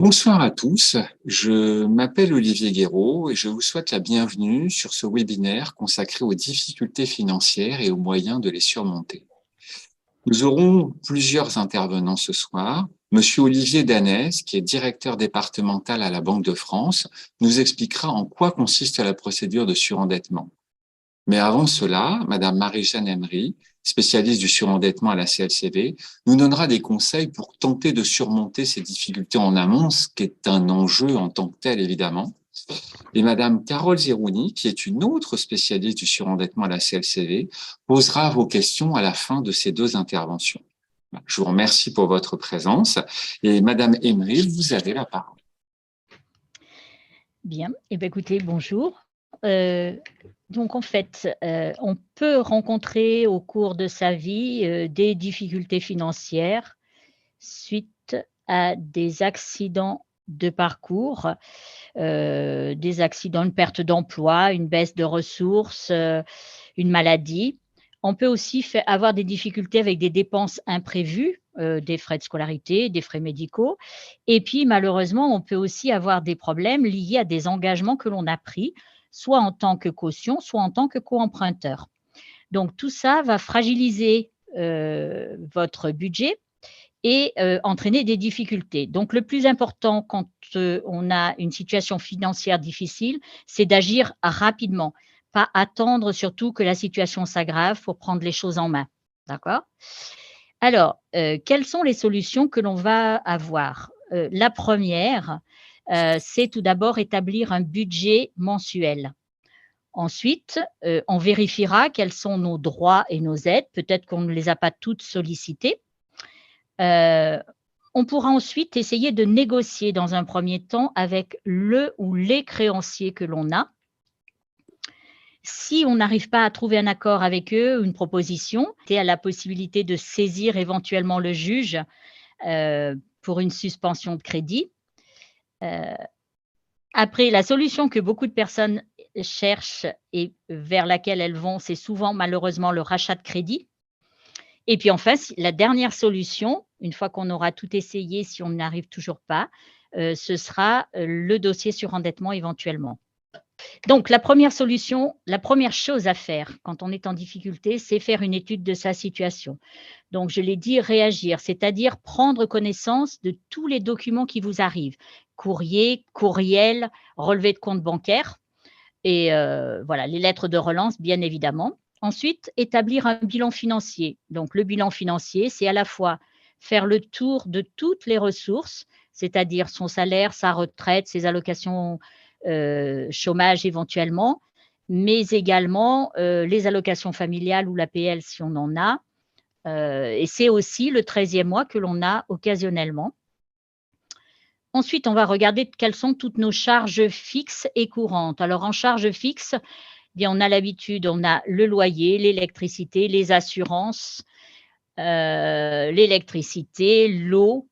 Bonsoir à tous, je m'appelle Olivier Guéraud et je vous souhaite la bienvenue sur ce webinaire consacré aux difficultés financières et aux moyens de les surmonter. Nous aurons plusieurs intervenants ce soir. Monsieur Olivier Danès, qui est directeur départemental à la Banque de France, nous expliquera en quoi consiste la procédure de surendettement. Mais avant cela, Madame Marie-Jeanne Emery, spécialiste du surendettement à la CLCV, nous donnera des conseils pour tenter de surmonter ces difficultés en amont, ce qui est un enjeu en tant que tel, évidemment. Et Madame Carole Zerouni, qui est une autre spécialiste du surendettement à la CLCV, posera vos questions à la fin de ces deux interventions. Je vous remercie pour votre présence. Et Madame Emery, vous avez la parole. Bien, eh bien, écoutez, bonjour. Donc en fait, on peut rencontrer au cours de sa vie des difficultés financières suite à des accidents de parcours, des accidents, une perte d'emploi, une baisse de ressources, une maladie. On peut aussi avoir des difficultés avec des dépenses imprévues, des frais de scolarité, des frais médicaux. Et puis malheureusement, on peut aussi avoir des problèmes liés à des engagements que l'on a pris, soit en tant que caution, soit en tant que co-emprunteur. Donc tout ça va fragiliser votre budget et entraîner des difficultés. Donc le plus important quand on a une situation financière difficile, c'est d'agir rapidement, pas attendre surtout que la situation s'aggrave pour prendre les choses en main. D'accord? Alors, quelles sont les solutions que l'on va avoir? La première, c'est tout d'abord établir un budget mensuel. Ensuite, on vérifiera quels sont nos droits et nos aides. Peut-être qu'on ne les a pas toutes sollicitées. On pourra ensuite essayer de négocier dans un premier temps avec le ou les créanciers que l'on a. Si on n'arrive pas à trouver un accord avec eux, une proposition, il y a la possibilité de saisir éventuellement le juge pour une suspension de crédit. Après, la solution que beaucoup de personnes cherchent et vers laquelle elles vont, c'est souvent malheureusement le rachat de crédit. Et puis enfin, la dernière solution, une fois qu'on aura tout essayé, si on n'arrive toujours pas, ce sera le dossier surendettement éventuellement. Donc la première solution, la première chose à faire quand on est en difficulté, c'est faire une étude de sa situation. Donc je l'ai dit, réagir, c'est-à-dire prendre connaissance de tous les documents qui vous arrivent, courrier, courriel, relevé de compte bancaire et voilà, les lettres de relance, bien évidemment. Ensuite, établir un bilan financier. Donc, le bilan financier, c'est à la fois faire le tour de toutes les ressources, c'est-à-dire son salaire, sa retraite, ses allocations chômage éventuellement, mais également les allocations familiales ou l'APL si on en a. Et c'est aussi le 13e mois que l'on a occasionnellement. Ensuite, on va regarder quelles sont toutes nos charges fixes et courantes. Alors, en charges fixes, bien, on a l'habitude, on a le loyer, l'électricité, les assurances, l'électricité, l'eau,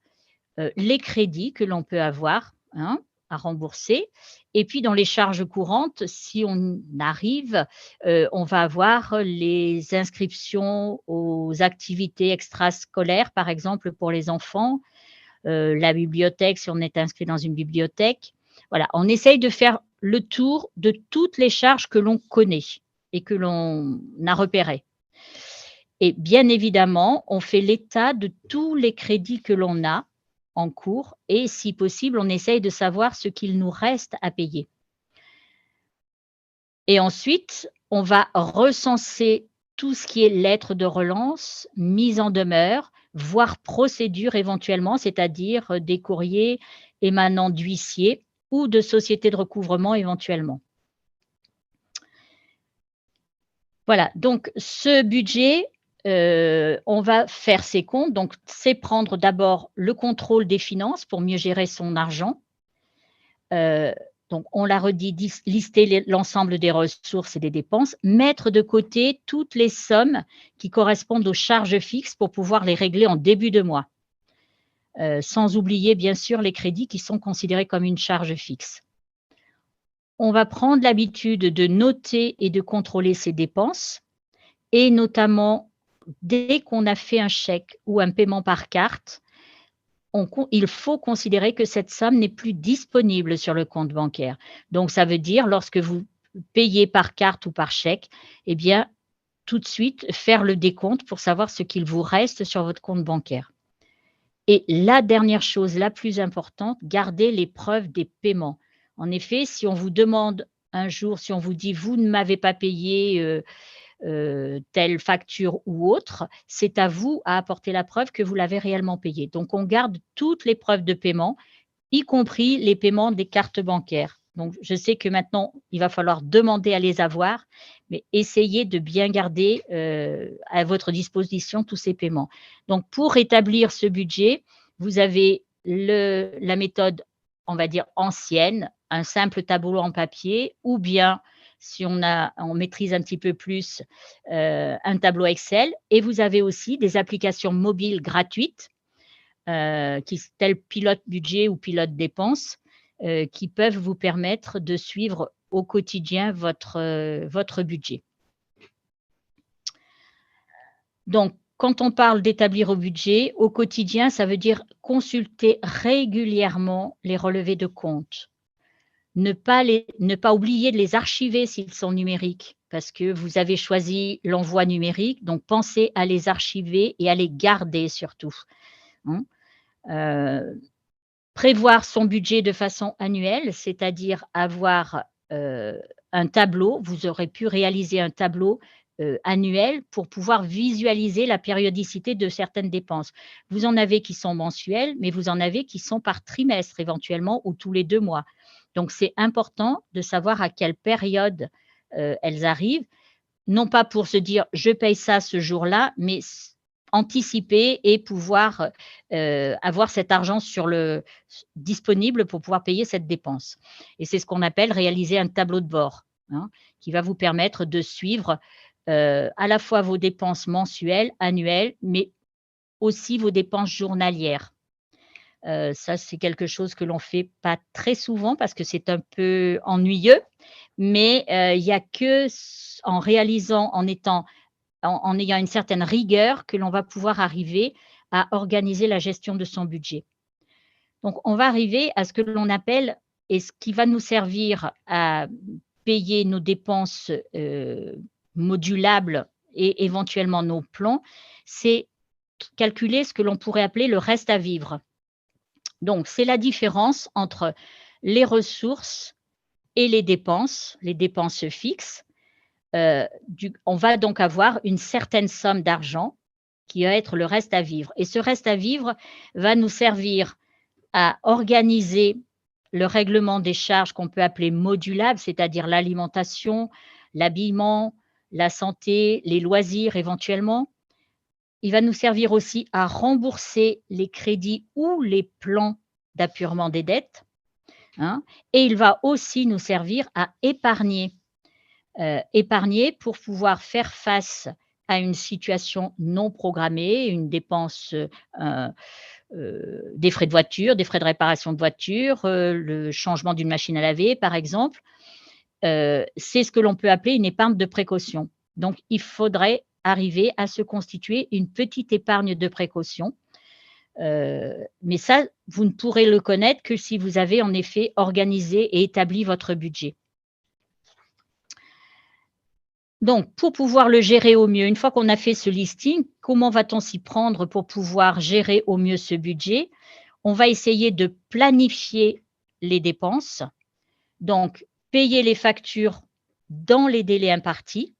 les crédits que l'on peut avoir hein, à rembourser. Et puis, dans les charges courantes, si on arrive, on va avoir les inscriptions aux activités extrascolaires, par exemple pour les enfants, la bibliothèque, si on est inscrit dans une bibliothèque. Voilà, on essaye de faire le tour de toutes les charges que l'on connaît et que l'on a repérées. Et bien évidemment, on fait l'état de tous les crédits que l'on a en cours et si possible, on essaye de savoir ce qu'il nous reste à payer. Et ensuite, on va recenser tout ce qui est lettres de relance, mise en demeure, voire procédure éventuellement, c'est-à-dire des courriers émanant d'huissiers ou de sociétés de recouvrement éventuellement. Voilà, donc ce budget, on va faire ses comptes. Donc, c'est prendre d'abord le contrôle des finances pour mieux gérer son argent. Donc, on l'a redit, lister l'ensemble des ressources et des dépenses, mettre de côté toutes les sommes qui correspondent aux charges fixes pour pouvoir les régler en début de mois. Sans oublier, bien sûr, les crédits qui sont considérés comme une charge fixe. On va prendre l'habitude de noter et de contrôler ses dépenses et notamment, dès qu'on a fait un chèque ou un paiement par carte, il faut considérer que cette somme n'est plus disponible sur le compte bancaire. Donc, ça veut dire lorsque vous payez par carte ou par chèque, eh bien, tout de suite, faire le décompte pour savoir ce qu'il vous reste sur votre compte bancaire. Et la dernière chose, la plus importante, gardez les preuves des paiements. En effet, si on vous demande un jour, si on vous dit: «Vous ne m'avez pas payé, telle facture ou autre», c'est à vous à apporter la preuve que vous l'avez réellement payé. Donc on garde toutes les preuves de paiement, y compris les paiements des cartes bancaires. Donc je sais que maintenant, il va falloir demander à les avoir, mais essayez de bien garder, à votre disposition tous ces paiements. Donc pour établir ce budget, vous avez la méthode, on va dire ancienne, un simple tableau en papier ou bien si on maîtrise un petit peu plus, un tableau Excel et vous avez aussi des applications mobiles gratuites tels Pilote Budget ou Pilote Dépenses, qui peuvent vous permettre de suivre au quotidien votre budget. Donc, quand on parle d'établir au budget, au quotidien, ça veut dire consulter régulièrement les relevés de compte. Ne pas oublier de les archiver s'ils sont numériques, parce que vous avez choisi l'envoi numérique, donc pensez à les archiver et à les garder surtout, hein. Prévoir son budget de façon annuelle, c'est-à-dire avoir, un tableau. Vous aurez pu réaliser un tableau, annuel pour pouvoir visualiser la périodicité de certaines dépenses. Vous en avez qui sont mensuelles, mais vous en avez qui sont par trimestre éventuellement ou tous les 2 mois. Donc c'est important de savoir à quelle période, elles arrivent, non pas pour se dire: «Je paye ça ce jour-là», mais anticiper et pouvoir, avoir cet argent disponible pour pouvoir payer cette dépense et c'est ce qu'on appelle réaliser un tableau de bord, hein, qui va vous permettre de suivre, à la fois vos dépenses mensuelles, annuelles, mais aussi vos dépenses journalières. Ça, c'est quelque chose que l'on fait pas très souvent parce que c'est un peu ennuyeux, mais il y a que en réalisant, en ayant une certaine rigueur que l'on va pouvoir arriver à organiser la gestion de son budget. Donc on va arriver à ce que l'on appelle et ce qui va nous servir à payer nos dépenses, modulables et éventuellement nos plans, c'est calculer ce que l'on pourrait appeler le reste à vivre. Donc c'est la différence entre les ressources et les dépenses fixes. On va donc avoir une certaine somme d'argent qui va être le reste à vivre et ce reste à vivre va nous servir à organiser le règlement des charges qu'on peut appeler modulables, c'est-à-dire l'alimentation, l'habillement, la santé, les loisirs éventuellement. Il va nous servir aussi à rembourser les crédits ou les plans d'apurement des dettes, hein, et il va aussi nous servir à épargner. Épargner pour pouvoir faire face à une situation non programmée, une dépense, des frais de voiture, des frais de réparation de voiture, le changement d'une machine à laver par exemple. C'est ce que l'on peut appeler une épargne de précaution. Donc il faudrait arriver à se constituer une petite épargne de précaution, mais ça, vous ne pourrez le connaître que si vous avez en effet organisé et établi votre budget. Donc, pour pouvoir le gérer au mieux, une fois qu'on a fait ce listing, comment va-t-on s'y prendre pour pouvoir gérer au mieux ce budget? On va essayer de planifier les dépenses, donc payer les factures dans les délais impartis,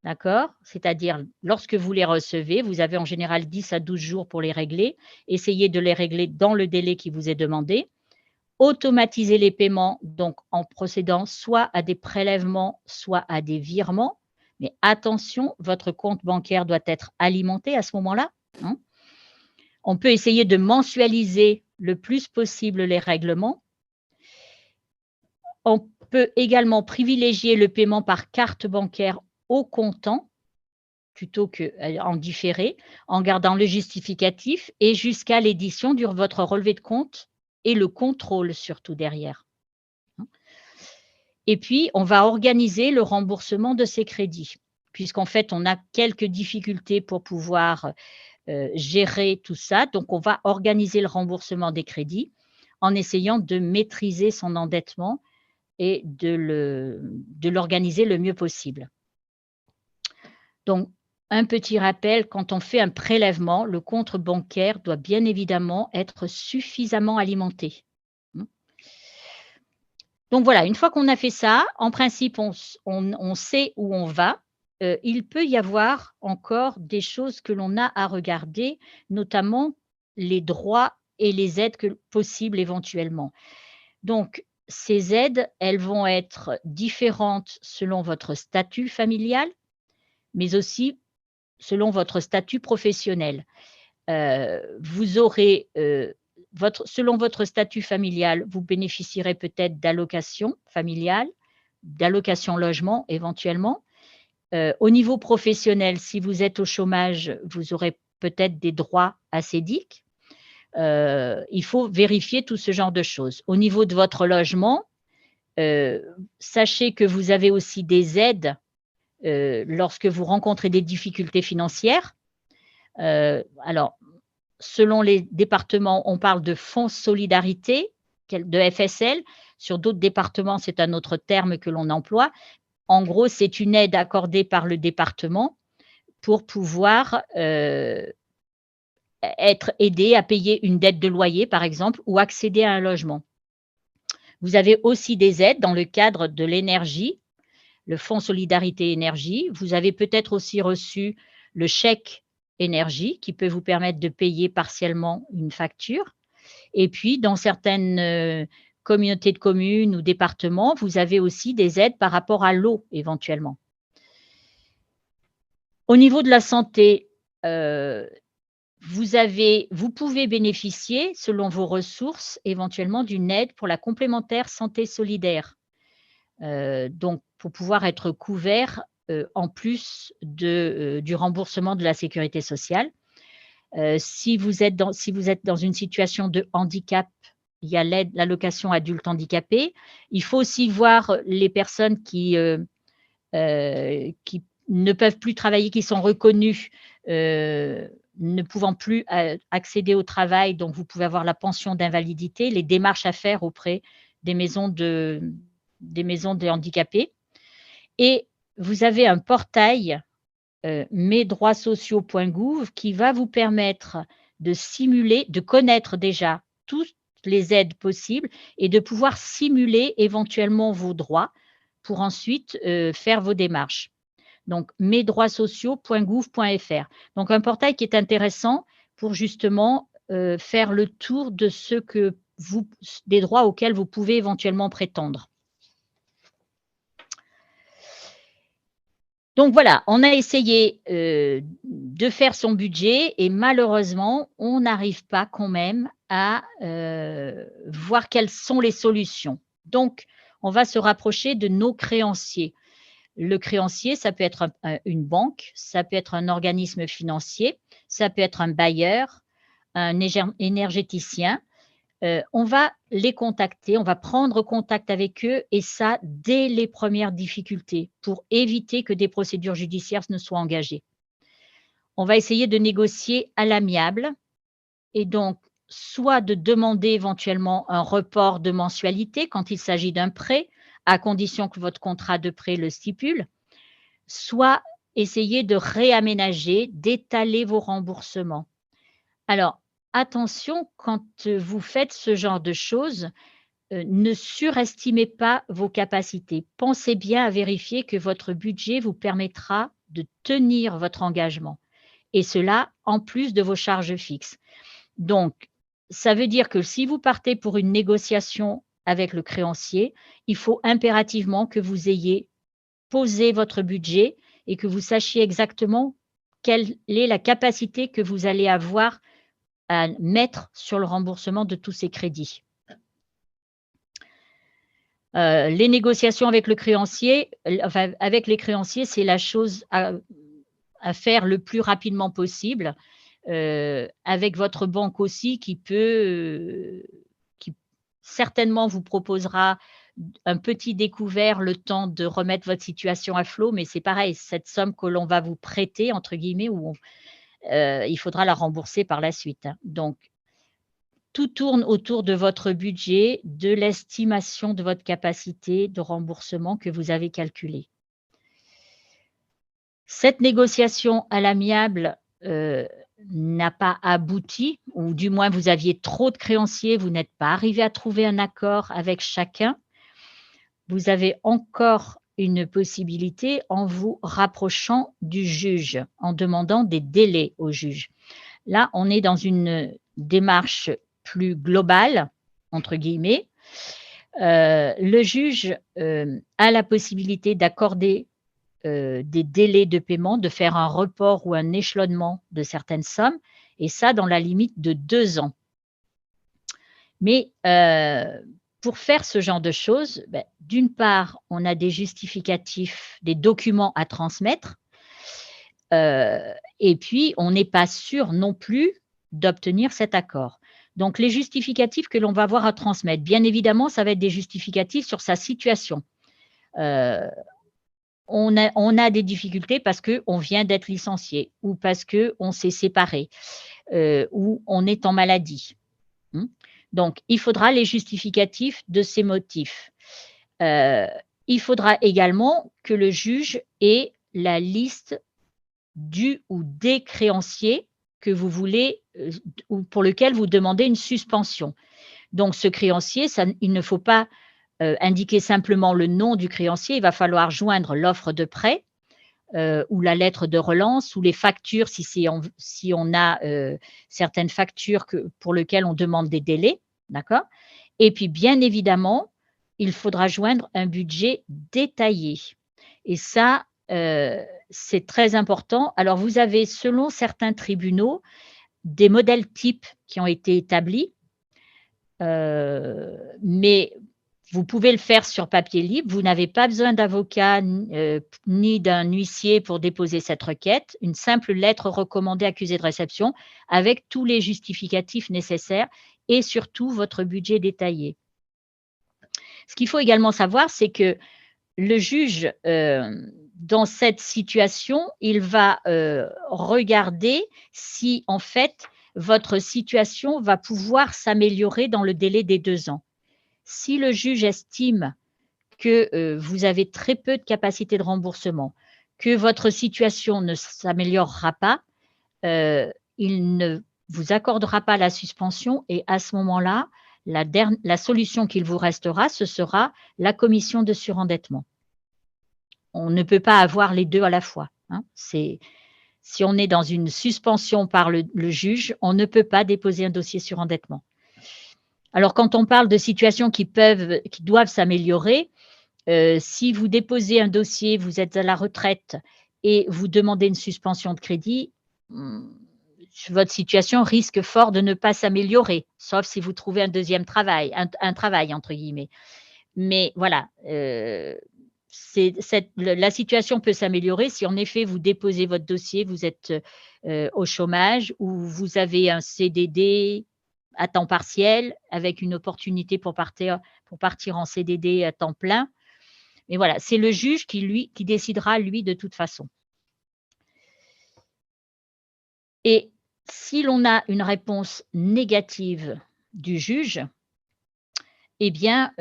d'accord? C'est-à-dire lorsque vous les recevez, vous avez en général 10 à 12 jours pour les régler. Essayez de les régler dans le délai qui vous est demandé. Automatiser les paiements, donc en procédant soit à des prélèvements, soit à des virements. Mais attention, votre compte bancaire doit être alimenté à ce moment-là, hein. On peut essayer de mensualiser le plus possible les règlements. On peut également privilégier le paiement par carte bancaire au comptant plutôt qu'en différé, en gardant le justificatif et jusqu'à l'édition de votre relevé de compte et le contrôle surtout derrière. Et puis, on va organiser le remboursement de ces crédits, puisqu'en fait, on a quelques difficultés pour pouvoir, gérer tout ça. Donc, on va organiser le remboursement des crédits en essayant de maîtriser son endettement et de l'organiser le mieux possible. Donc, un petit rappel, quand on fait un prélèvement, le compte bancaire doit bien évidemment être suffisamment alimenté. Mmh. Donc voilà, une fois qu'on a fait ça, en principe, on sait où on va. Il peut y avoir encore des choses que l'on a à regarder, notamment les droits et les aides possibles éventuellement. Donc, ces aides, elles vont être différentes selon votre statut familial, mais aussi selon votre statut professionnel. Vous aurez, selon votre statut familial, vous bénéficierez peut-être d'allocations familiales, d'allocations logement éventuellement. Au niveau professionnel, si vous êtes au chômage, vous aurez peut-être des droits à CEDIC. Il faut vérifier tout ce genre de choses. Au niveau de votre logement, sachez que vous avez aussi des aides, lorsque vous rencontrez des difficultés financières. Alors, selon les départements, on parle de fonds solidarité, de FSL. Sur d'autres départements, c'est un autre terme que l'on emploie. En gros, c'est une aide accordée par le département pour pouvoir, être aidé à payer une dette de loyer, par exemple, ou accéder à un logement. Vous avez aussi des aides dans le cadre de l'énergie, le fonds solidarité énergie. Vous avez peut-être aussi reçu le chèque énergie qui peut vous permettre de payer partiellement une facture. Et puis, dans certaines communautés de communes ou départements, vous avez aussi des aides par rapport à l'eau éventuellement. Au niveau de la santé, vous pouvez bénéficier, selon vos ressources, éventuellement d'une aide pour la complémentaire santé solidaire. Donc pour pouvoir être couvert, en plus du remboursement de la sécurité sociale. Si vous êtes dans une situation de handicap, il y a l'allocation adulte handicapé. Il faut aussi voir les personnes qui ne peuvent plus travailler, qui sont reconnues, ne pouvant plus accéder au travail, donc vous pouvez avoir la pension d'invalidité, les démarches à faire auprès des maisons des handicapés. Et vous avez un portail, mesdroitssociaux.gouv, qui va vous permettre de connaître déjà toutes les aides possibles et de pouvoir simuler éventuellement vos droits pour ensuite faire vos démarches. Donc, mesdroitssociaux.gouv.fr. Donc, un portail qui est intéressant pour justement faire le tour de des droits auxquels vous pouvez éventuellement prétendre. Donc voilà, on a essayé de faire son budget et malheureusement, on n'arrive pas quand même à voir quelles sont les solutions. Donc, on va se rapprocher de nos créanciers. Le créancier, ça peut être une banque, ça peut être un organisme financier, ça peut être un bailleur, un énergéticien. On va les contacter, on va prendre contact avec eux et ça dès les premières difficultés pour éviter que des procédures judiciaires ne soient engagées. On va essayer de négocier à l'amiable et donc soit de demander éventuellement un report de mensualité quand il s'agit d'un prêt, à condition que votre contrat de prêt le stipule, soit essayer de réaménager, d'étaler vos remboursements. Alors, attention, quand vous faites ce genre de choses, ne surestimez pas vos capacités. Pensez bien à vérifier que votre budget vous permettra de tenir votre engagement et cela en plus de vos charges fixes. Donc, ça veut dire que si vous partez pour une négociation avec le créancier, il faut impérativement que vous ayez posé votre budget et que vous sachiez exactement quelle est la capacité que vous allez avoir à mettre sur le remboursement de tous ces crédits. Les négociations avec le créancier, avec les créanciers, c'est la chose à faire le plus rapidement possible, avec votre banque aussi qui certainement vous proposera un petit découvert le temps de remettre votre situation à flot, mais c'est pareil, cette somme que l'on va vous «prêter» entre guillemets, il faudra la rembourser par la suite, hein. Donc, tout tourne autour de votre budget, de l'estimation de votre capacité de remboursement que vous avez calculée. Cette négociation à l'amiable, n'a pas abouti ou du moins vous aviez trop de créanciers, vous n'êtes pas arrivé à trouver un accord avec chacun. Vous avez encore une possibilité en vous rapprochant du juge, en demandant des délais au juge. Là, on est dans une démarche plus «globale» entre guillemets. Le juge, a la possibilité d'accorder, des délais de paiement, de faire un report ou un échelonnement de certaines sommes et ça dans la limite de 2 ans. Mais, pour faire ce genre de choses, beh, d'une part, on a des justificatifs, des documents à transmettre, heu et puis on n'est pas sûr non plus d'obtenir cet accord. Donc les justificatifs que l'on va avoir à transmettre, bien évidemment, ça va être des justificatifs sur sa situation. Heu, on a des difficultés parce qu'on vient d'être licencié ou parce qu'on s'est séparé, ou on est en maladie. Mmh. Donc il faudra les justificatifs de ces motifs. Heu, il faudra également que le juge ait la liste du ou des créanciers que vous voulez, ou pour lequel vous demandez une suspension. Donc ce créancier, ça il ne faut pas, indiquer simplement le nom du créancier, il va falloir joindre l'offre de prêt, ou la lettre de relance ou les factures si on a, certaines factures pour lesquelles on demande des délais, d'accord? Et puis bien évidemment, il faudra joindre un budget détaillé et ça, c'est très important. Alors vous avez selon certains tribunaux, des modèles types qui ont été établis, mais vous pouvez le faire sur papier libre. Vous n'avez pas besoin d'avocat ni d'un huissier pour déposer cette requête. Une simple lettre recommandée accusée de réception avec tous les justificatifs nécessaires et surtout votre budget détaillé. Ce qu'il faut également savoir, c'est que le juge, dans cette situation, il va, regarder si, en fait, votre situation va pouvoir s'améliorer dans le délai des 2 ans. Si le juge estime que, vous avez très peu de capacité de remboursement, que votre situation ne s'améliorera pas, il ne vous accordera pas la suspension et à ce moment-là, la solution qu'il vous restera, ce sera la commission de surendettement. On ne peut pas avoir les 2 à la fois, hein. Si on est dans une suspension par le juge, on ne peut pas déposer un dossier surendettement. Alors quand on parle de situations qui doivent s'améliorer, si vous déposez un dossier, vous êtes à la retraite et vous demandez une suspension de crédit, mmh, votre situation risque fort de ne pas s'améliorer, sauf si vous trouvez un deuxième travail, un «travail» entre guillemets. Mais voilà, la situation peut s'améliorer si en effet vous déposez votre dossier, vous êtes, au chômage ou vous avez un CDD à temps partiel avec une opportunité pour partir en CDD à temps plein. Mais voilà, c'est le juge qui décidera lui de toute façon. Et si l'on a une réponse négative du juge, eh bien,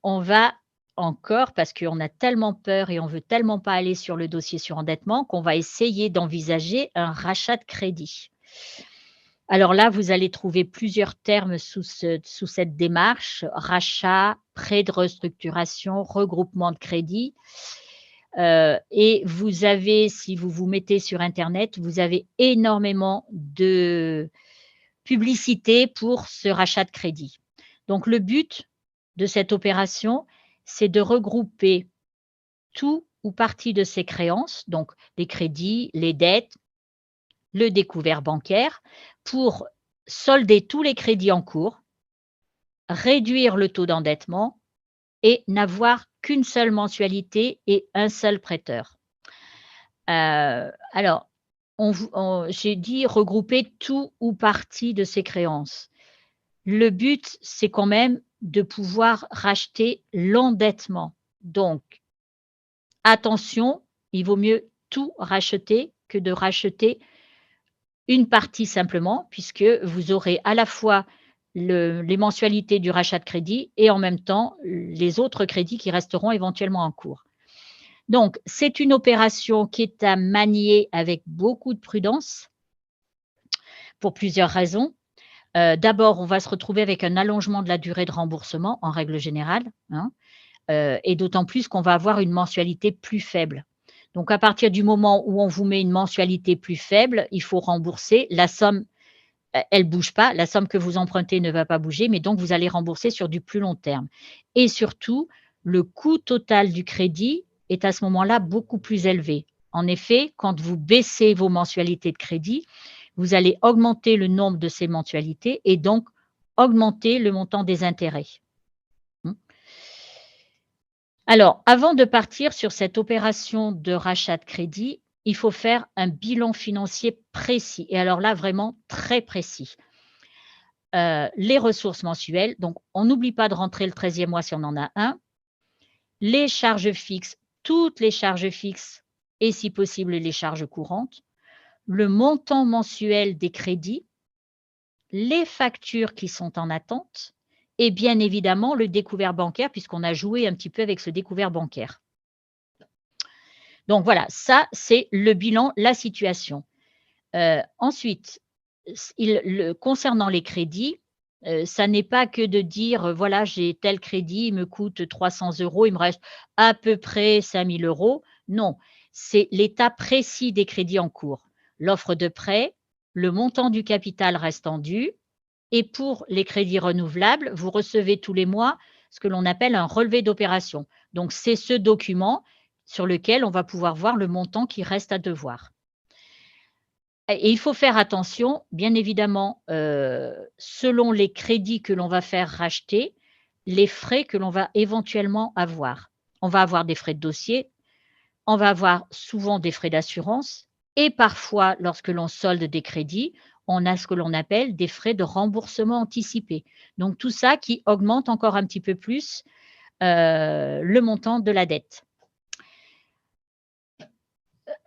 on va encore parce qu'on a tellement peur et on veut tellement pas aller sur le dossier surendettement qu'on va essayer d'envisager un rachat de crédit. Alors là, vous allez trouver plusieurs termes sous cette démarche: rachat, prêt de restructuration, regroupement de crédit, et vous avez, si vous vous mettez sur internet, vous avez énormément de publicité pour ce rachat de crédit. Donc le but de cette opération, c'est de regrouper tout ou partie de ses créances, donc les crédits, les dettes, le découvert bancaire, pour solder tous les crédits en cours, réduire le taux d'endettement et n'avoir qu'une seule mensualité et un seul prêteur. Alors, j'ai dit regrouper tout ou partie de ses créances. Le but, c'est quand même de pouvoir racheter l'endettement. Donc, attention, il vaut mieux tout racheter que de racheter une partie simplement, puisque vous aurez à la fois les mensualités du rachat de crédit et en même temps les autres crédits qui resteront éventuellement en cours. Donc, c'est une opération qui est à manier avec beaucoup de prudence pour plusieurs raisons. D'abord, on va se retrouver avec un allongement de la durée de remboursement en règle générale, hein, et d'autant plus qu'on va avoir une mensualité plus faible. Donc, à partir du moment où on vous met une mensualité plus faible, il faut rembourser. La somme, elle ne bouge pas, la somme que vous empruntez ne va pas bouger, mais donc vous allez rembourser sur du plus long terme. Et surtout, le coût total du crédit est à ce moment-là beaucoup plus élevé. En effet, quand vous baissez vos mensualités de crédit, vous allez augmenter le nombre de ces mensualités et donc augmenter le montant des intérêts. Alors, avant de partir sur cette opération de rachat de crédit, il faut faire un bilan financier précis et alors là, vraiment très précis. Les ressources mensuelles, donc on n'oublie pas de rentrer le 13e mois si on en a un. Les charges fixes, toutes les charges fixes et si possible les charges courantes. Le montant mensuel des crédits, les factures qui sont en attente et bien évidemment le découvert bancaire puisqu'on a joué un petit peu avec ce découvert bancaire. Donc voilà, ça c'est le bilan, la situation. Ensuite, concernant les crédits, ça n'est pas que de dire, voilà, j'ai tel crédit, il me coûte 300 €, il me reste à peu près 5 000 €. Non, c'est l'état précis des crédits en cours. L'offre de prêt, le montant du capital restant dû et pour les crédits renouvelables, vous recevez tous les mois ce que l'on appelle un relevé d'opération. Donc c'est ce document sur lequel on va pouvoir voir le montant qui reste à devoir. Et il faut faire attention, bien évidemment, selon les crédits que l'on va faire racheter, les frais que l'on va éventuellement avoir. On va avoir des frais de dossier, on va avoir souvent des frais d'assurance et parfois, lorsque l'on solde des crédits, on a ce que l'on appelle des frais de remboursement anticipé. Donc tout ça qui augmente encore un petit peu plus, le montant de la dette.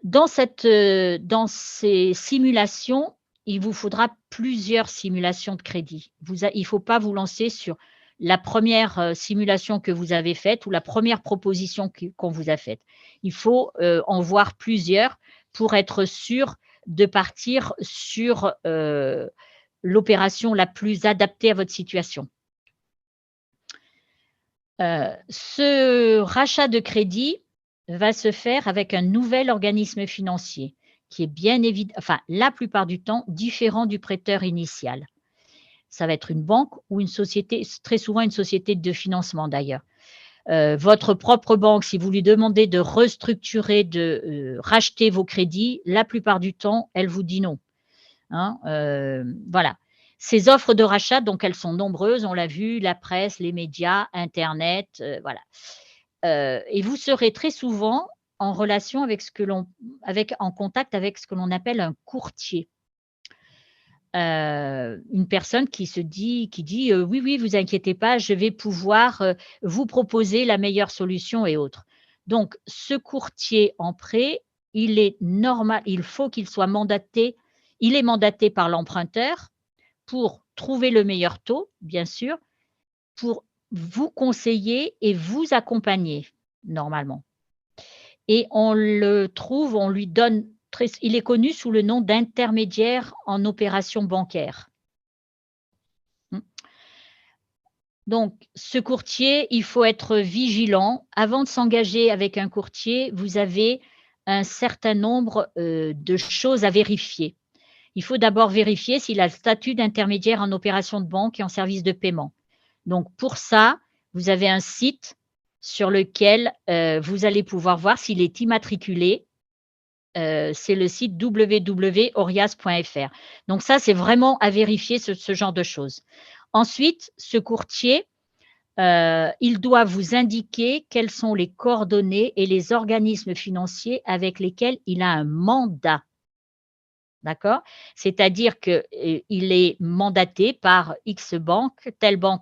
Dans ces simulations, il vous faudra plusieurs simulations de crédit. Il ne faut pas vous lancer sur la première simulation que vous avez faite ou la première proposition qu'on vous a faite. Il faut, en voir plusieurs pour être sûr de partir sur, l'opération la plus adaptée à votre situation. Ce rachat de crédit va se faire avec un nouvel organisme financier qui est bien évidemment, enfin, la plupart du temps, différent du prêteur initial. Ça va être une banque ou une société, très souvent une société de financement d'ailleurs. Votre propre banque, si vous lui demandez de restructurer, de racheter vos crédits, la plupart du temps, elle vous dit non. Hein, voilà. Ces offres de rachat, donc elles sont nombreuses, on l'a vu, la presse, les médias, internet, voilà. Et vous serez très souvent en relation avec en contact avec ce que l'on appelle un courtier. Une personne qui dit: «Oui, oui, vous inquiétez pas, je vais pouvoir, vous proposer la meilleure solution» et autres. Donc ce courtier en prêt, il faut qu'il soit mandaté il est mandaté par l'emprunteur pour trouver le meilleur taux, bien sûr, pour vous conseiller et vous accompagner, normalement. Et on lui donne il est connu sous le nom d'intermédiaire en opérations bancaires. Mmh. Donc ce courtier, il faut être vigilant. Avant de s'engager avec un courtier, vous avez un certain nombre, de choses à vérifier. Il faut d'abord vérifier s'il a le statut d'intermédiaire en opération de banque et en service de paiement. Donc pour ça, vous avez un site sur lequel, vous allez pouvoir voir s'il est immatriculé. C'est le site www.orias.fr. Donc ça, c'est vraiment à vérifier ce genre de choses. Ensuite, ce courtier, il doit vous indiquer quelles sont les coordonnées et les organismes financiers avec lesquels il a un mandat. D'accord? C'est-à-dire que, il est mandaté par X banque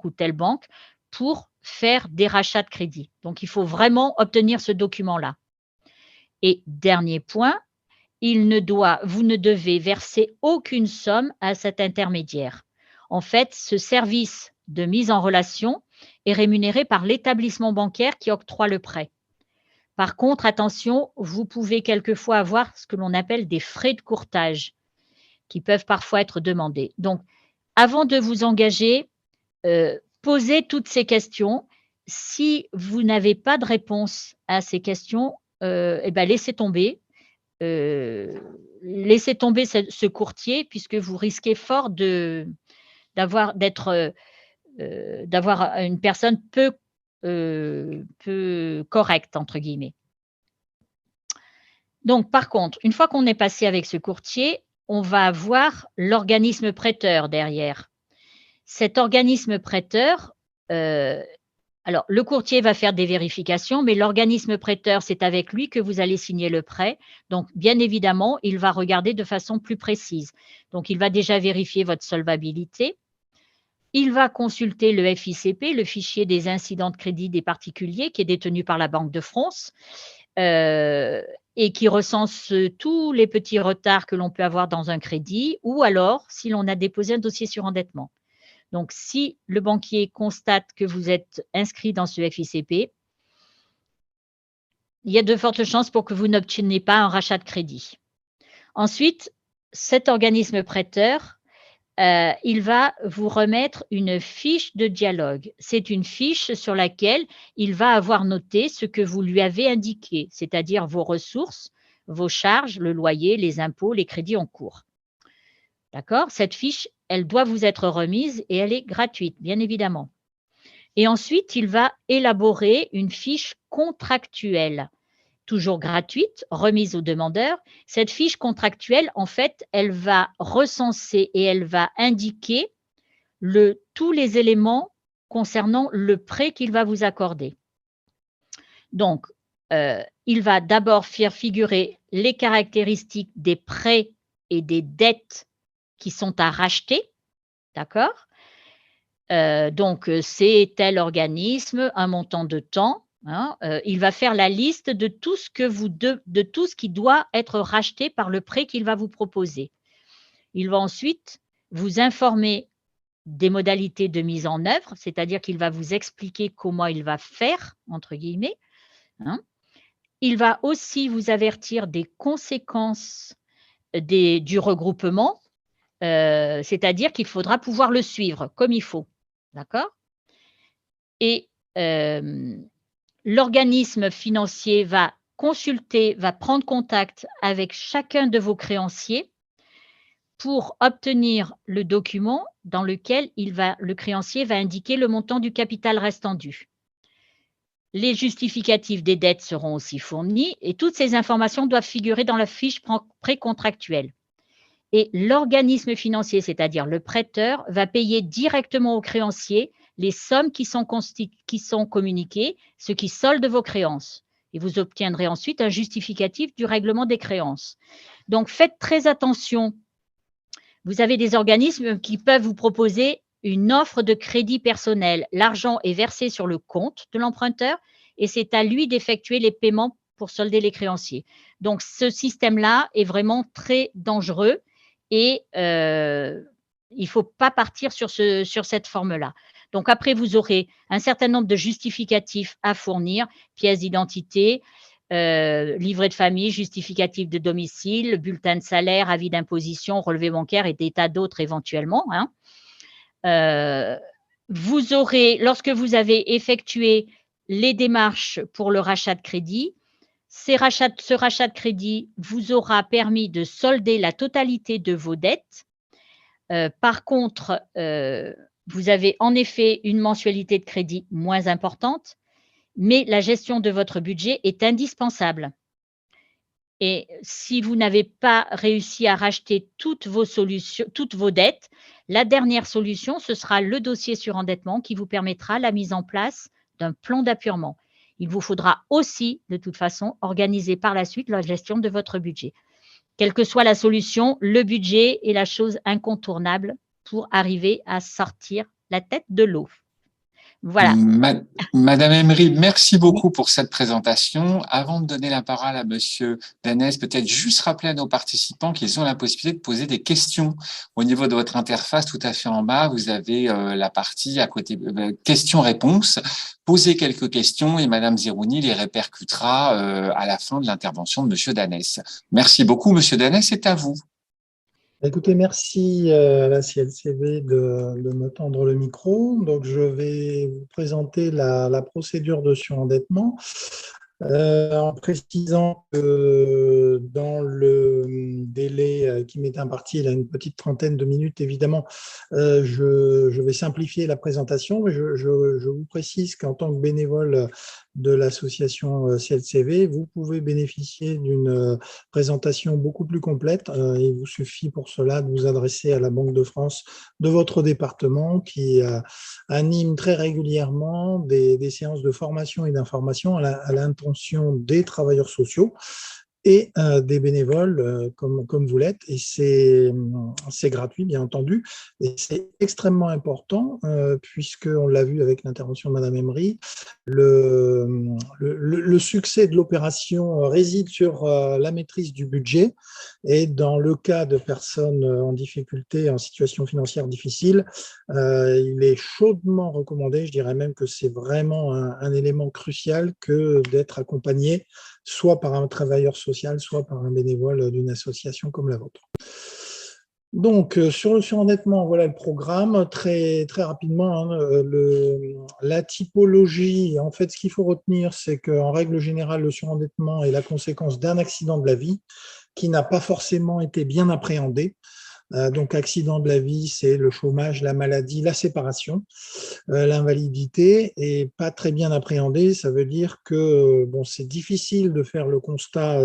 ou telle banque pour faire des rachats de crédit. Donc il faut vraiment obtenir ce document-là. Et dernier point, vous ne devez verser aucune somme à cet intermédiaire. En fait, ce service de mise en relation est rémunéré par l'établissement bancaire qui octroie le prêt. Par contre, attention, vous pouvez quelquefois avoir ce que l'on appelle des frais de courtage qui peuvent parfois être demandés. Donc, avant de vous engager, posez toutes ces questions. Si vous n'avez pas de réponse à ces questions, laissez tomber. Laissez tomber ce courtier puisque vous risquez fort d'avoir une personne peu «correcte» entre guillemets. Donc par contre, une fois qu'on est passé avec ce courtier, on va avoir l'organisme prêteur derrière. Cet organisme prêteur, alors le courtier va faire des vérifications, mais l'organisme prêteur, c'est avec lui que vous allez signer le prêt. Donc bien évidemment, il va regarder de façon plus précise. Donc il va déjà vérifier votre solvabilité. Il va consulter le FICP, le fichier des incidents de crédit des particuliers, qui est détenu par la Banque de France et qui recense tous les petits retards que l'on peut avoir dans un crédit ou alors si l'on a déposé un dossier sur endettement. Donc, si le banquier constate que vous êtes inscrit dans ce FICP, il y a de fortes chances pour que vous n'obteniez pas un rachat de crédit. Ensuite, cet organisme prêteur il va vous remettre une fiche de dialogue. C'est une fiche sur laquelle il va avoir noté ce que vous lui avez indiqué, c'est-à-dire vos ressources, vos charges, le loyer, les impôts, les crédits en cours. D'accord? Cette fiche, elle doit vous être remise et elle est gratuite, bien évidemment. Et ensuite, il va élaborer une fiche contractuelle, toujours gratuite, remise au demandeur. Cette fiche contractuelle, en fait, elle va recenser et elle va indiquer tous les éléments concernant le prêt qu'il va vous accorder. Donc, il va d'abord faire figurer les caractéristiques des prêts et des dettes qui sont à racheter, d'accord? Donc, c'est tel organisme, un montant de temps. Hein, il va faire la liste de tout ce qui doit être racheté par le prêt qu'il va vous proposer. Il va ensuite vous informer des modalités de mise en œuvre, c'est-à-dire qu'il va vous expliquer comment il va faire, entre guillemets. Hein. Il va aussi vous avertir des conséquences du regroupement, c'est-à-dire qu'il faudra pouvoir le suivre comme il faut. D'accord? Et l'organisme financier va prendre contact avec chacun de vos créanciers pour obtenir le document dans lequel le créancier va indiquer le montant du capital restant dû. Les justificatifs des dettes seront aussi fournis et toutes ces informations doivent figurer dans la fiche précontractuelle. Et l'organisme financier, c'est-à-dire le prêteur, va payer directement au créancier les sommes qui sont communiquées, ce qui solde vos créances. Et vous obtiendrez ensuite un justificatif du règlement des créances. Donc, faites très attention. Vous avez des organismes qui peuvent vous proposer une offre de crédit personnel. L'argent est versé sur le compte de l'emprunteur et c'est à lui d'effectuer les paiements pour solder les créanciers. Donc, ce système-là est vraiment très dangereux et il ne faut pas partir sur cette forme-là. Donc, après, vous aurez un certain nombre de justificatifs à fournir, pièces d'identité, livret de famille, justificatif de domicile, bulletin de salaire, avis d'imposition, relevé bancaire et des tas d'autres éventuellement. Hein. Vous aurez, lorsque vous avez effectué les démarches pour le rachat de crédit, ce rachat de crédit vous aura permis de solder la totalité de vos dettes. Par contre, vous avez en effet une mensualité de crédit moins importante, mais la gestion de votre budget est indispensable. Et si vous n'avez pas réussi à racheter toutes vos dettes, la dernière solution, ce sera le dossier sur endettement qui vous permettra la mise en place d'un plan d'appurement. Il vous faudra aussi, de toute façon, organiser par la suite la gestion de votre budget. Quelle que soit la solution, le budget est la chose incontournable pour arriver à sortir la tête de l'eau. Voilà. Madame Emery, merci beaucoup pour cette présentation. Avant de donner la parole à Monsieur Danès, peut-être juste rappeler à nos participants qu'ils ont la possibilité de poser des questions au niveau de votre interface. Tout à fait en bas, vous avez la partie à côté questions-réponses. Posez quelques questions et Madame Zerouni les répercutera à la fin de l'intervention de Monsieur Danès. Merci beaucoup, Monsieur Danès, c'est à vous. Écoutez, merci à la CLCV de me tendre le micro. Donc, je vais vous présenter la procédure de surendettement. En précisant que dans le délai qui m'est imparti, il a une petite trentaine de minutes, évidemment, je vais simplifier la présentation, mais je vous précise qu'en tant que bénévole de l'association CLCV, vous pouvez bénéficier d'une présentation beaucoup plus complète. Il vous suffit pour cela de vous adresser à la Banque de France de votre département qui anime très régulièrement des séances de formation et d'information à l'intention des travailleurs sociaux et des bénévoles comme vous l'êtes. Et c'est gratuit, bien entendu. Et c'est extrêmement important, puisqu'on l'a vu avec l'intervention de Madame Emery, le succès de l'opération réside sur la maîtrise du budget. Et dans le cas de personnes en difficulté, en situation financière difficile, il est chaudement recommandé, je dirais même que c'est vraiment un élément crucial que d'être accompagné soit par un travailleur social, soit par un bénévole d'une association comme la vôtre. Donc, sur le surendettement, voilà le programme. Très, très rapidement, hein, la typologie, en fait, ce qu'il faut retenir, c'est qu'en règle générale, le surendettement est la conséquence d'un accident de la vie qui n'a pas forcément été bien appréhendé. Donc, accident de la vie, c'est le chômage, la maladie, la séparation, l'invalidité, et pas très bien appréhendé. Ça veut dire que bon, c'est difficile de faire le constat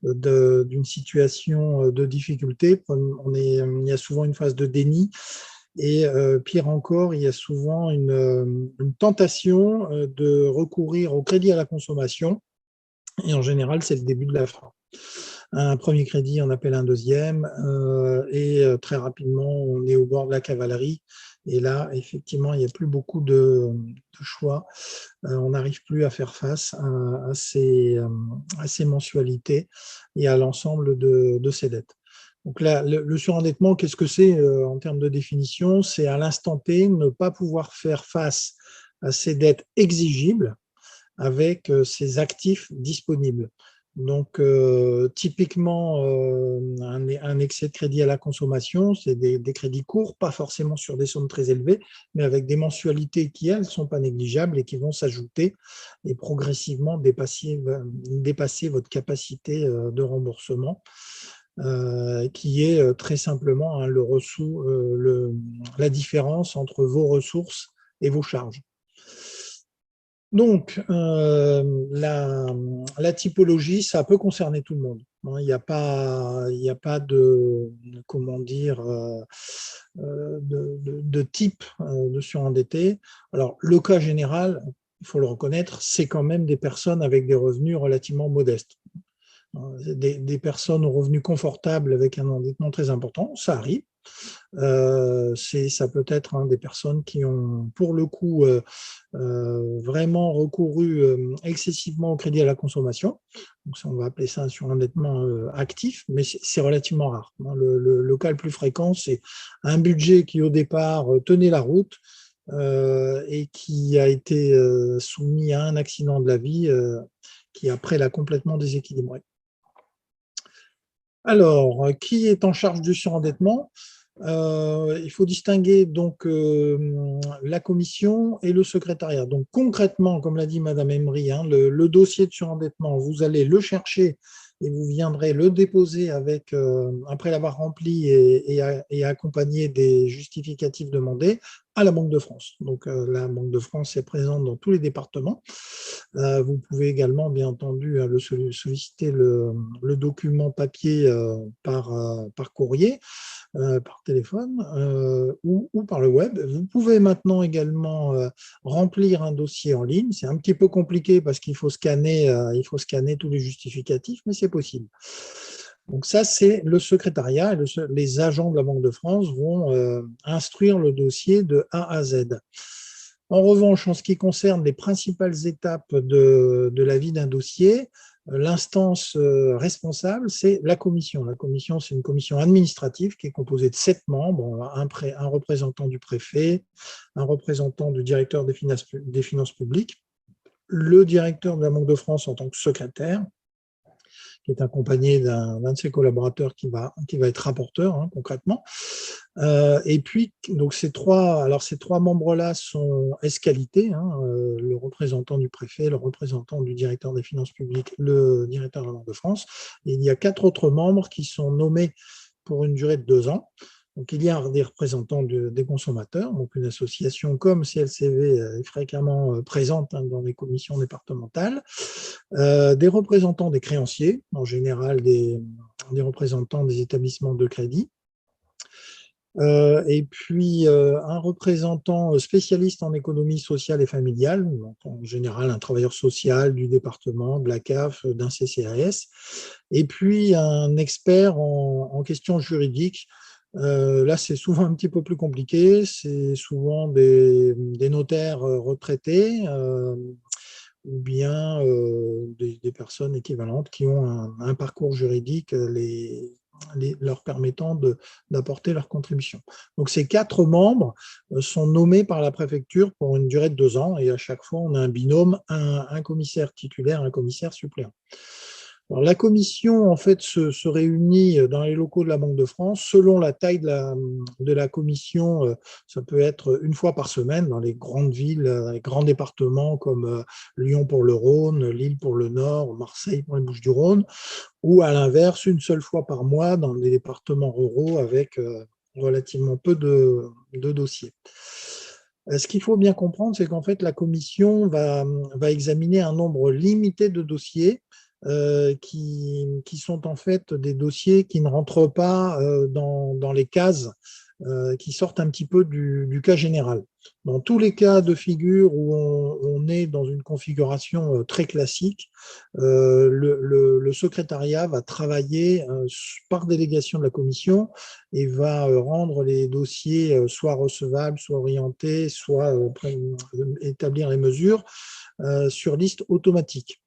d'une situation de difficulté. Il y a souvent une phase de déni. Et pire encore, il y a souvent une tentation de recourir au crédit à la consommation. Et en général, c'est le début de la fin. Un premier crédit en appelle un deuxième et très rapidement, on est au bord de la cavalerie. Et là, effectivement, il n'y a plus beaucoup de choix. On n'arrive plus à faire face à ces mensualités et à l'ensemble de ces dettes. Donc là, le surendettement, qu'est-ce que c'est en termes de définition? C'est à l'instant T ne pas pouvoir faire face à ces dettes exigibles avec ses actifs disponibles. Donc, typiquement, un excès de crédit à la consommation, c'est des crédits courts, pas forcément sur des sommes très élevées, mais avec des mensualités qui, elles, ne sont pas négligeables et qui vont s'ajouter et progressivement dépasser votre capacité de remboursement, qui est très simplement hein, la différence entre vos ressources et vos charges. Donc, la typologie, ça peut concerner tout le monde. Il n'y a pas de, comment dire, de type de surendetté. Alors, le cas général, il faut le reconnaître, c'est quand même des personnes avec des revenus relativement modestes. Des personnes aux revenus confortables avec un endettement très important, ça arrive. Ça peut être hein, des personnes qui ont pour le coup vraiment recouru excessivement au crédit à la consommation. Donc ça, on va appeler ça un surendettement actif, mais c'est relativement rare. Le cas le plus fréquent, c'est un budget qui au départ tenait la route et qui a été soumis à un accident de la vie qui après l'a complètement déséquilibré. Alors, qui est en charge du surendettement? Il faut distinguer donc la commission et le secrétariat. Donc concrètement, comme l'a dit Madame Emery, hein, le dossier de surendettement, vous allez le chercher et vous viendrez le déposer avec, après l'avoir rempli et accompagné des justificatifs demandés, à la Banque de France. Donc la Banque de France est présente dans tous les départements. Vous pouvez également, bien entendu, solliciter le document papier par courrier. Par téléphone ou par le web. Vous pouvez maintenant également remplir un dossier en ligne. C'est un petit peu compliqué parce qu'il faut scanner tous les justificatifs, mais c'est possible. Donc ça, c'est le secrétariat et les agents de la Banque de France vont instruire le dossier de A à Z. En revanche, en ce qui concerne les principales étapes de la vie d'un dossier, l'instance responsable, c'est la commission. La commission, c'est une commission administrative qui est composée de 7 membres, un représentant du préfet, un représentant du directeur des finances publiques, le directeur de la Banque de France en tant que secrétaire, qui est accompagné d'un de ses collaborateurs qui va être rapporteur, hein, concrètement. Et puis, donc ces trois membres-là sont escalités, hein, le représentant du préfet, le représentant du directeur des finances publiques, le directeur de la Banque de France. Et il y a 4 autres membres qui sont nommés pour une durée de 2 ans. Donc, il y a des représentants des consommateurs, donc une association comme CLCV est fréquemment présente, hein, dans les commissions départementales, des représentants des créanciers, en général des représentants des établissements de crédit, et puis un représentant spécialiste en économie sociale et familiale, donc en général un travailleur social du département, de la CAF, d'un CCAS, et puis un expert en questions juridiques. Là, c'est souvent un petit peu plus compliqué, c'est souvent des notaires retraités, ou bien des personnes équivalentes qui ont un parcours juridique leur permettant d'apporter leur contribution. Donc, ces 4 membres sont nommés par la préfecture pour une durée de 2 ans, et à chaque fois, on a un binôme, un commissaire titulaire, un commissaire suppléant. Alors, la commission, en fait, se réunit dans les locaux de la Banque de France. Selon la taille de la commission, ça peut être 1 fois par semaine dans les grandes villes, les grands départements comme Lyon pour le Rhône, Lille pour le Nord, Marseille pour les Bouches-du-Rhône, ou à l'inverse, 1 seule fois par mois dans les départements ruraux avec relativement peu de dossiers. Ce qu'il faut bien comprendre, c'est qu'en fait, la commission va examiner un nombre limité de dossiers qui sont en fait des dossiers qui ne rentrent pas dans les cases qui sortent un petit peu du cas général. Dans tous les cas de figure où on est dans une configuration très classique, le secrétariat va travailler par délégation de la commission et va rendre les dossiers soit recevables, soit orientés, soit établir les mesures sur liste automatique.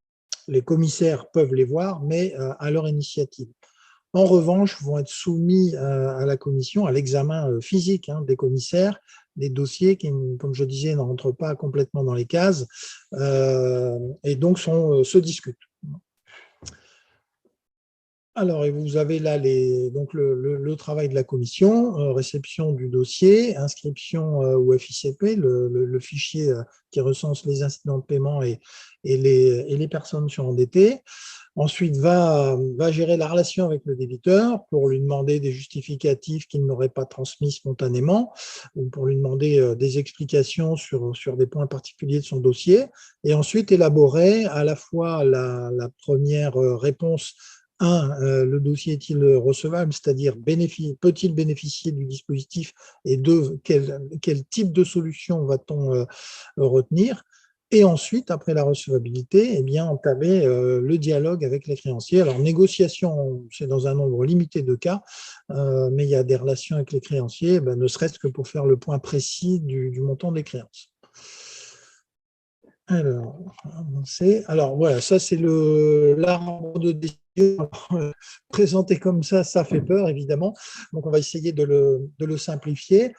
Les commissaires peuvent les voir, mais à leur initiative. En revanche, vont être soumis à la commission, à l'examen physique, hein, des commissaires, des dossiers qui, comme je disais, ne rentrent pas complètement dans les cases et donc se discutent. Alors, et vous avez là donc le travail de la commission, réception du dossier, inscription au FICP, le fichier qui recense les incidents de paiement et les personnes surendettées. Ensuite, va gérer la relation avec le débiteur pour lui demander des justificatifs qu'il n'aurait pas transmis spontanément ou pour lui demander des explications sur des points particuliers de son dossier. Et ensuite, élaborer à la fois la première réponse. Le dossier est-il recevable, c'est-à-dire peut-il bénéficier du dispositif, et 2, quel type de solution va-t-on retenir? Et ensuite, après la recevabilité, eh bien, entamer le dialogue avec les créanciers. Alors, négociation, c'est dans un nombre limité de cas, mais il y a des relations avec les créanciers, ne serait-ce que pour faire le point précis du montant des créances. Alors, voilà, ça c'est l'arbre de décision. Présenté comme ça fait peur, évidemment. Donc, on va essayer de le simplifier.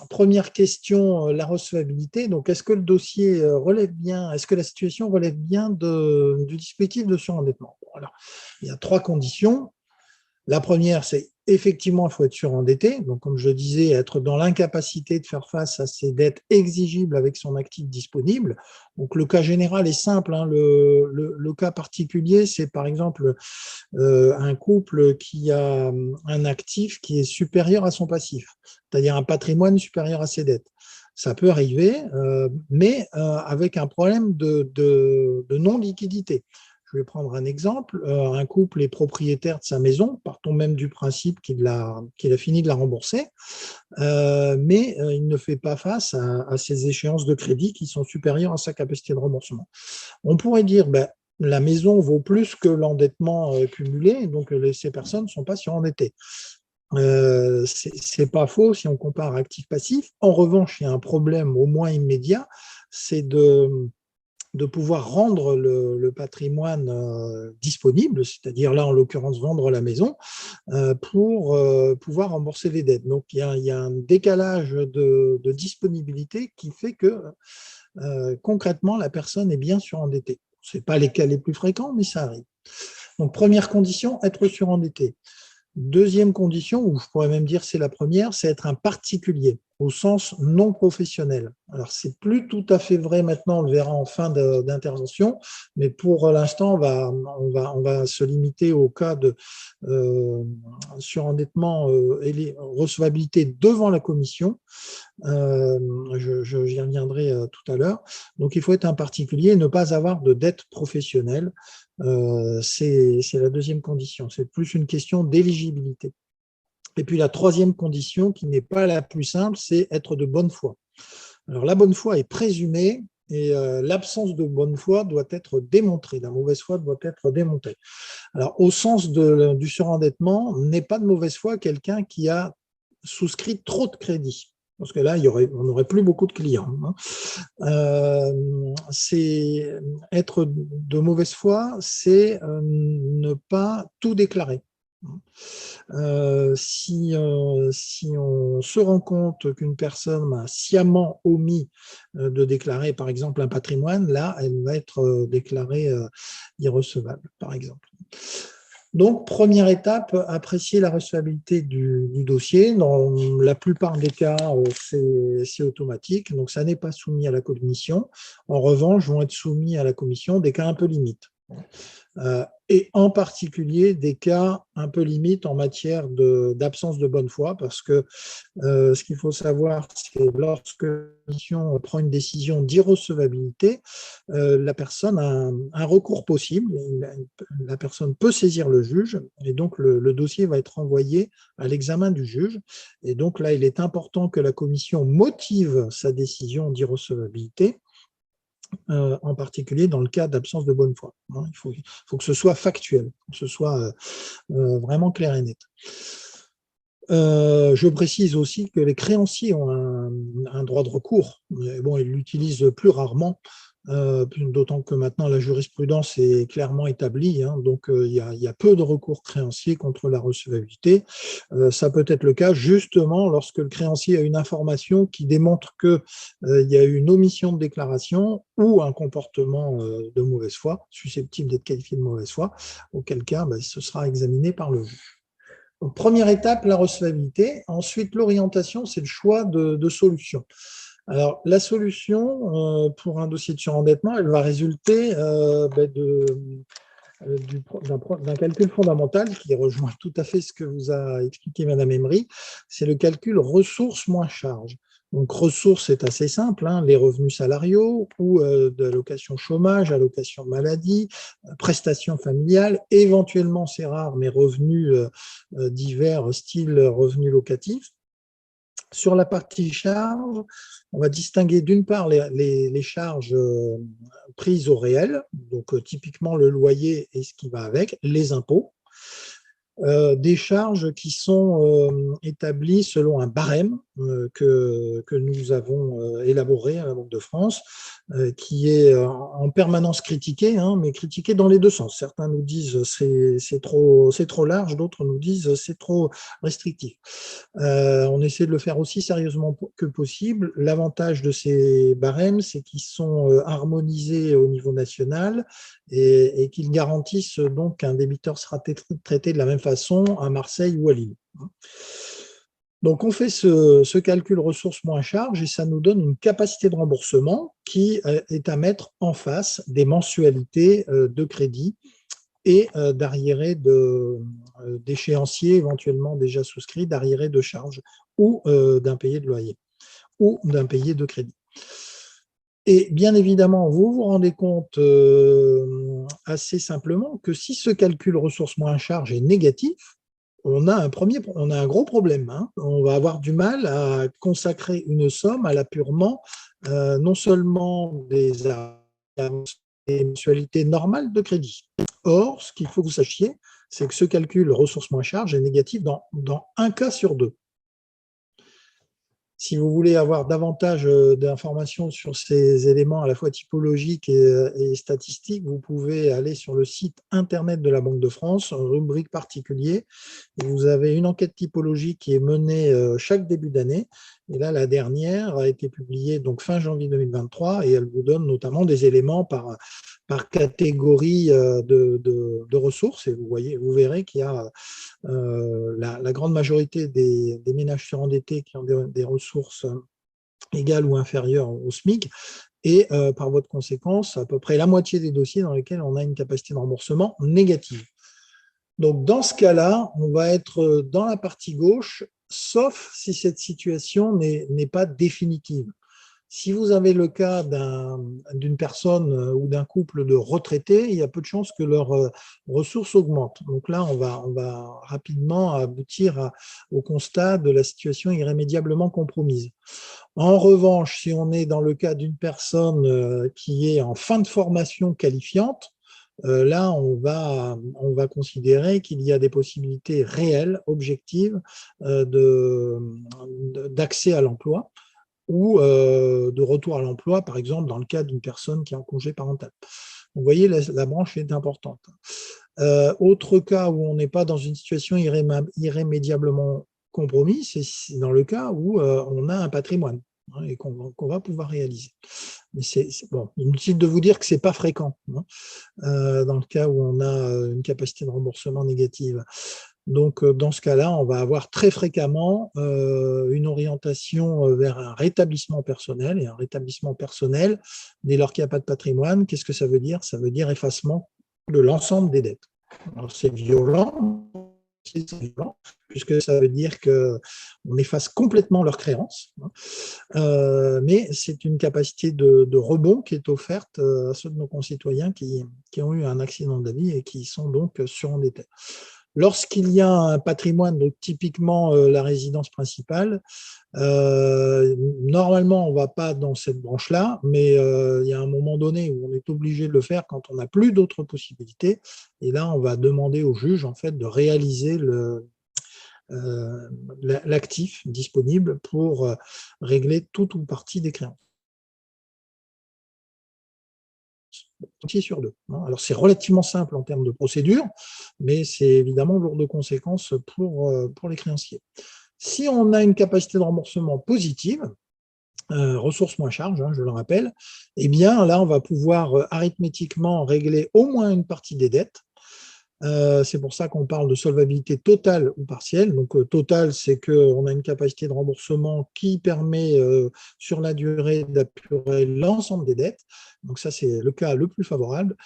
Première question, la recevabilité. Donc, est-ce que le dossier relève bien, est-ce que la situation relève bien du dispositif de surendettement? Alors, il y a 3 conditions. La première, c'est effectivement, il faut être surendetté. Donc, comme je disais, être dans l'incapacité de faire face à ses dettes exigibles avec son actif disponible. Donc, le cas général est simple, hein. Le cas particulier, c'est par exemple un couple qui a un actif qui est supérieur à son passif, c'est-à-dire un patrimoine supérieur à ses dettes. Ça peut arriver, mais avec un problème de non-liquidité. Je vais prendre un exemple. Un couple est propriétaire de sa maison, partons même du principe qu'il a fini de la rembourser, mais il ne fait pas face à ces échéances de crédit qui sont supérieures à sa capacité de remboursement. On pourrait dire, la maison vaut plus que l'endettement cumulé, donc ces personnes ne sont pas surendettées. C'est pas faux si on compare actif-passif. En revanche, il y a un problème au moins immédiat, c'est de pouvoir rendre le patrimoine disponible, c'est-à-dire là, en l'occurrence, vendre la maison, pour pouvoir rembourser les dettes. Donc, il y a un décalage de disponibilité qui fait que concrètement, la personne est bien surendettée. Ce n'est pas les cas les plus fréquents, mais ça arrive. Donc, première condition, être surendetté. Deuxième condition, ou je pourrais même dire c'est la première, c'est être un particulier au sens non professionnel. Alors, c'est plus tout à fait vrai maintenant, on le verra en fin d'intervention, mais pour l'instant, on va se limiter au cas de surendettement et recevabilité devant la commission. J'y reviendrai tout à l'heure. Donc, il faut être un particulier et ne pas avoir de dette professionnelle. C'est la deuxième condition. C'est plus une question d'éligibilité. Et puis, la troisième condition, qui n'est pas la plus simple, c'est être de bonne foi. Alors, la bonne foi est présumée et l'absence de bonne foi doit être démontrée. La mauvaise foi doit être démontrée. Alors, au sens du surendettement, n'est pas de mauvaise foi quelqu'un qui a souscrit trop de crédits. Parce que là, on n'aurait plus beaucoup de clients. C'est être de mauvaise foi, c'est ne pas tout déclarer. Si on se rend compte qu'une personne a sciemment omis de déclarer, par exemple, un patrimoine, là, elle va être déclarée irrecevable, par exemple. Donc, première étape, apprécier la recevabilité du dossier. Dans la plupart des cas, c'est automatique, donc ça n'est pas soumis à la commission. En revanche, vont être soumis à la commission des cas un peu limites. Et en particulier des cas un peu limites en matière d'absence de bonne foi, parce que ce qu'il faut savoir, c'est que lorsque la commission prend une décision d'irrecevabilité, la personne a un recours possible, la personne peut saisir le juge, et donc le dossier va être envoyé à l'examen du juge. Et donc là, il est important que la commission motive sa décision d'irrecevabilité, en particulier dans le cas d'absence de bonne foi. Il faut que ce soit factuel, que ce soit vraiment clair et net. Je précise aussi que les créanciers ont un droit de recours, mais bon, ils l'utilisent plus rarement, d'autant que maintenant la jurisprudence est clairement établie, donc il y a peu de recours créanciers contre la recevabilité. Ça peut être le cas justement lorsque le créancier a une information qui démontre qu'il y a eu une omission de déclaration ou un comportement de mauvaise foi, susceptible d'être qualifié de mauvaise foi, auquel cas ce sera examiné par le juge. Donc, première étape, la recevabilité. Ensuite, l'orientation, c'est le choix de solution. Alors, la solution pour un dossier de surendettement, elle va résulter d'un calcul fondamental qui rejoint tout à fait ce que vous a expliqué Madame Emery, c'est le calcul ressources moins charges. Donc, ressources, c'est assez simple, les revenus salariaux ou de allocation chômage, allocation maladie, prestations familiales, éventuellement, c'est rare, mais revenus divers, style revenus locatifs. Sur la partie charges, on va distinguer d'une part les charges prises au réel, donc typiquement le loyer et ce qui va avec, les impôts, des charges qui sont établies selon un barème que nous avons élaboré à la Banque de France, qui est en permanence critiqué, mais critiqué dans les deux sens. Certains nous disent c'est trop large, d'autres nous disent c'est trop restrictif. On essaie de le faire aussi sérieusement que possible. L'avantage de ces barèmes, c'est qu'ils sont harmonisés au niveau national et qu'ils garantissent donc qu'un débiteur sera traité de la même façon à Marseille ou à Lille. Donc, on fait ce calcul ressources moins charges et ça nous donne une capacité de remboursement qui est à mettre en face des mensualités de crédit et d'arriérés d'échéanciers éventuellement déjà souscrits, d'arriérés de charges ou d'impayés de loyer ou d'impayés de crédit. Et bien évidemment, vous vous rendez compte assez simplement que si ce calcul ressources moins charges est négatif, on a un gros problème. On va avoir du mal à consacrer une somme à l'apurement non seulement des mensualités normales de crédit, Or, ce qu'il faut que vous sachiez, c'est que ce calcul ressources moins charges est négatif dans un cas sur deux. Si vous voulez avoir davantage d'informations sur ces éléments à la fois typologiques et statistiques, vous pouvez aller sur le site internet de la Banque de France, en rubrique particulier, et vous avez une enquête typologique qui est menée chaque début d'année. Et là, la dernière a été publiée donc fin janvier 2023 et elle vous donne notamment des éléments par catégorie de ressources. Et vous verrez qu'il y a la grande majorité des ménages surendettés qui ont des ressources égales ou inférieures au SMIC, et par voie de conséquence, à peu près la moitié des dossiers dans lesquels on a une capacité de remboursement négative. Donc, dans ce cas-là, on va être dans la partie gauche, sauf si cette situation n'est pas définitive. Si vous avez le cas d'une personne ou d'un couple de retraités, il y a peu de chances que leurs ressources augmentent. Donc là, on va rapidement aboutir au constat de la situation irrémédiablement compromise. En revanche, si on est dans le cas d'une personne qui est en fin de formation qualifiante, là, on va considérer qu'il y a des possibilités réelles, objectives, d'accès à l'emploi, ou de retour à l'emploi, par exemple, dans le cas d'une personne qui est en congé parental. Vous voyez, la branche est importante. Autre cas où on n'est pas dans une situation irrémédiablement compromise, c'est dans le cas où on a un patrimoine et qu'on va pouvoir réaliser. Mais bon, inutile de vous dire que ce n'est pas fréquent dans le cas où on a une capacité de remboursement négative. Donc, dans ce cas-là, on va avoir très fréquemment une orientation vers un rétablissement personnel. Et un rétablissement personnel, dès lors qu'il n'y a pas de patrimoine, qu'est-ce que ça veut dire? Ça veut dire effacement de l'ensemble des dettes. Alors, c'est violent, puisque ça veut dire qu'on efface complètement leurs créances. Mais c'est une capacité de rebond qui est offerte à ceux de nos concitoyens qui ont eu un accident de la vie et qui sont donc surendettés. Lorsqu'il y a un patrimoine, donc typiquement la résidence principale, normalement on ne va pas dans cette branche-là, mais il y a un moment donné où on est obligé de le faire quand on n'a plus d'autres possibilités. Et là, on va demander au juge en fait de réaliser l'actif disponible pour régler tout ou partie des créances. Sur deux. Alors, c'est relativement simple en termes de procédure, mais c'est évidemment lourd de conséquences pour les créanciers. Si on a une capacité de remboursement positive, ressources moins charges, je le rappelle, eh bien là, on va pouvoir arithmétiquement régler au moins une partie des dettes. C'est pour ça qu'on parle de solvabilité totale ou partielle. Donc, totale, c'est qu'on a une capacité de remboursement qui permet, sur la durée, d'apurer l'ensemble des dettes. Donc, ça, c'est le cas le plus favorable,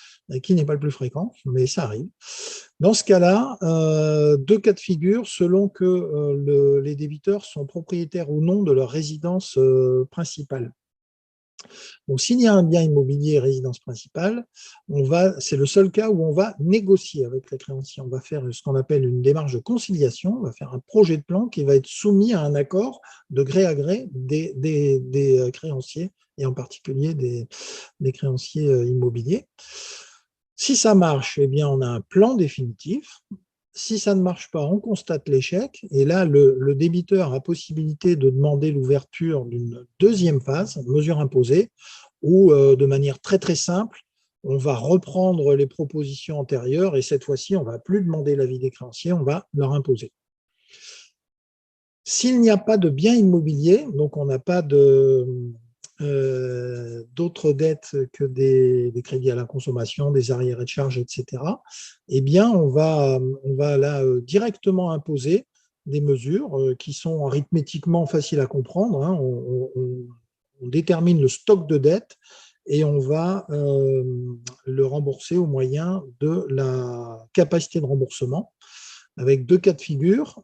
qui n'est pas le plus fréquent, mais ça arrive. Dans ce cas-là, deux cas de figure selon que les débiteurs sont propriétaires ou non de leur résidence principale. Donc, s'il y a un bien immobilier résidence principale, c'est le seul cas où on va négocier avec les créanciers. On va faire ce qu'on appelle une démarche de conciliation, on va faire un projet de plan qui va être soumis à un accord de gré à gré des créanciers, et en particulier des créanciers immobiliers. Si ça marche, eh bien, on a un plan définitif. Si ça ne marche pas, on constate l'échec. Et là, le débiteur a possibilité de demander l'ouverture d'une deuxième phase, mesure imposée, où de manière très très simple, on va reprendre les propositions antérieures et cette fois-ci, on ne va plus demander l'avis des créanciers, on va leur imposer. S'il n'y a pas de bien immobilier, donc on n'a pas d'autres dettes que des crédits à la consommation, des arriérés de charges, etc., eh bien, on va là directement imposer des mesures qui sont arithmétiquement faciles à comprendre. On détermine le stock de dettes et on va le rembourser au moyen de la capacité de remboursement, avec deux cas de figure.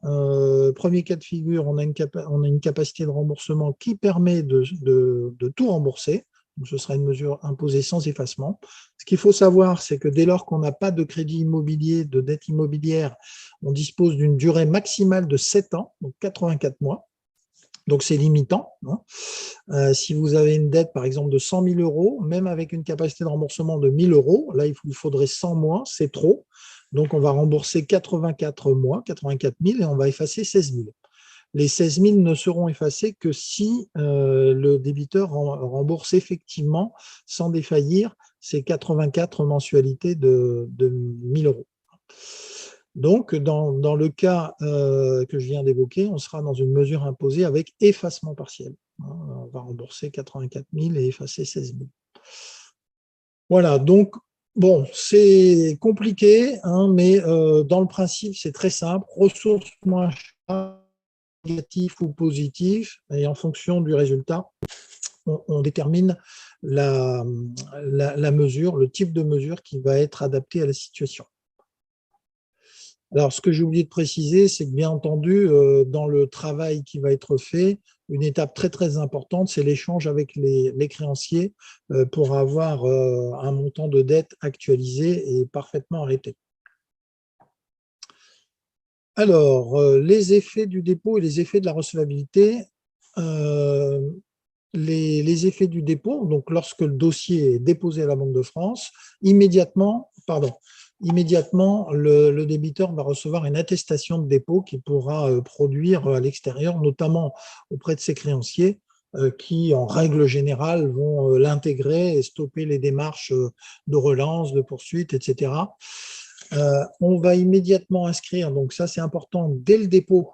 Premier cas de figure, on a une capacité de remboursement qui permet de tout rembourser. Donc, ce sera une mesure imposée sans effacement. Ce qu'il faut savoir, c'est que dès lors qu'on n'a pas de crédit immobilier, de dette immobilière, on dispose d'une durée maximale de 7 ans, donc 84 mois. Donc, c'est limitant. Si vous avez une dette, par exemple, de 100 000 euros, même avec une capacité de remboursement de 1 000 euros, là, il faudrait 100 mois, c'est trop. Donc, on va rembourser 84 mois, 84 000, et on va effacer 16 000. Les 16 000 ne seront effacés que si le débiteur rembourse effectivement, sans défaillir, ces 84 mensualités de 1 000 euros. Donc, dans le cas que je viens d'évoquer, on sera dans une mesure imposée avec effacement partiel. On va rembourser 84 000 et effacer 16 000. Voilà, donc, bon, c'est compliqué, mais dans le principe, c'est très simple. Ressources moins chères, négatif ou positif, et en fonction du résultat, on détermine la mesure, le type de mesure qui va être adapté à la situation. Alors, ce que j'ai oublié de préciser, c'est que bien entendu, dans le travail qui va être fait, une étape très très importante, c'est l'échange avec les créanciers pour avoir un montant de dette actualisé et parfaitement arrêté. Alors, les effets du dépôt et les effets de la recevabilité. Les effets du dépôt, donc lorsque le dossier est déposé à la Banque de France, immédiatement, le débiteur va recevoir une attestation de dépôt qu'il pourra produire à l'extérieur, notamment auprès de ses créanciers, qui, en règle générale, vont l'intégrer et stopper les démarches de relance, de poursuite, etc. On va immédiatement inscrire, donc ça c'est important, dès le dépôt,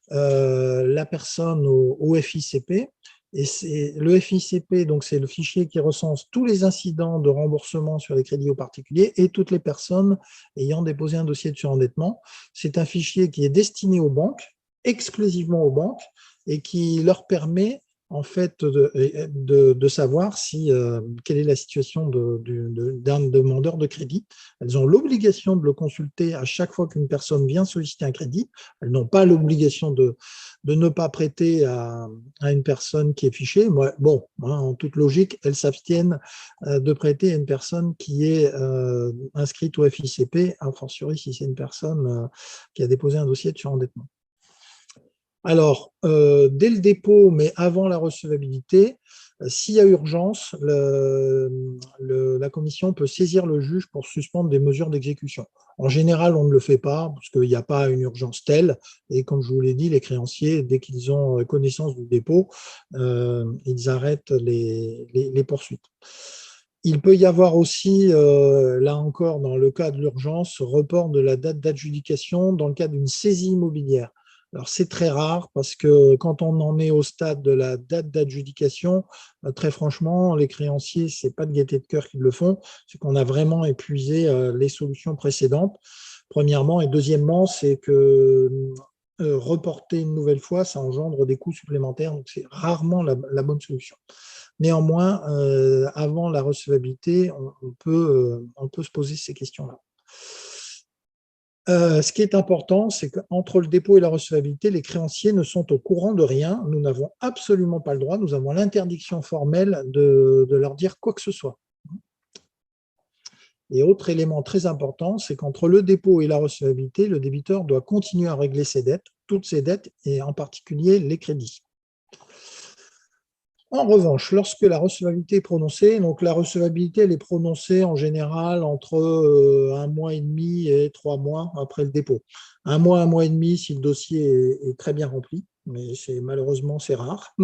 la personne au FICP. Et le FICP, donc c'est le fichier qui recense tous les incidents de remboursement sur les crédits aux particuliers et toutes les personnes ayant déposé un dossier de surendettement. C'est un fichier qui est destiné aux banques, exclusivement aux banques, et qui leur permet en fait de savoir quelle est la situation d'un demandeur de crédit. Elles ont l'obligation de le consulter à chaque fois qu'une personne vient solliciter un crédit. Elles n'ont pas l'obligation de ne pas prêter à une personne qui est fichée. Bon, en toute logique, elles s'abstiennent de prêter à une personne qui est inscrite au FICP, a fortiori si c'est une personne qui a déposé un dossier de surendettement. Alors, dès le dépôt, mais avant la recevabilité, s'il y a urgence, la commission peut saisir le juge pour suspendre des mesures d'exécution. En général, on ne le fait pas parce qu'il n'y a pas une urgence telle. Et comme je vous l'ai dit, les créanciers, dès qu'ils ont connaissance du dépôt, ils arrêtent les poursuites. Il peut y avoir aussi, là encore, dans le cas de l'urgence, report de la date d'adjudication dans le cas d'une saisie immobilière. Alors, c'est très rare parce que quand on en est au stade de la date d'adjudication, très franchement, les créanciers, ce n'est pas de gaieté de cœur qu'ils le font, c'est qu'on a vraiment épuisé les solutions précédentes, premièrement. Et deuxièmement, c'est que reporter une nouvelle fois, ça engendre des coûts supplémentaires, donc c'est rarement la bonne solution. Néanmoins, avant la recevabilité, on peut se poser ces questions-là. Ce qui est important, c'est qu'entre le dépôt et la recevabilité, les créanciers ne sont au courant de rien. Nous n'avons absolument pas le droit, nous avons l'interdiction formelle de leur dire quoi que ce soit. Et autre élément très important, c'est qu'entre le dépôt et la recevabilité, le débiteur doit continuer à régler ses dettes, toutes ses dettes, et en particulier les crédits. En revanche, lorsque la recevabilité est prononcée, donc la recevabilité elle est prononcée en général entre 1 mois et demi et 3 mois après le dépôt. 1 mois et demi si le dossier est très bien rempli, mais malheureusement c'est rare.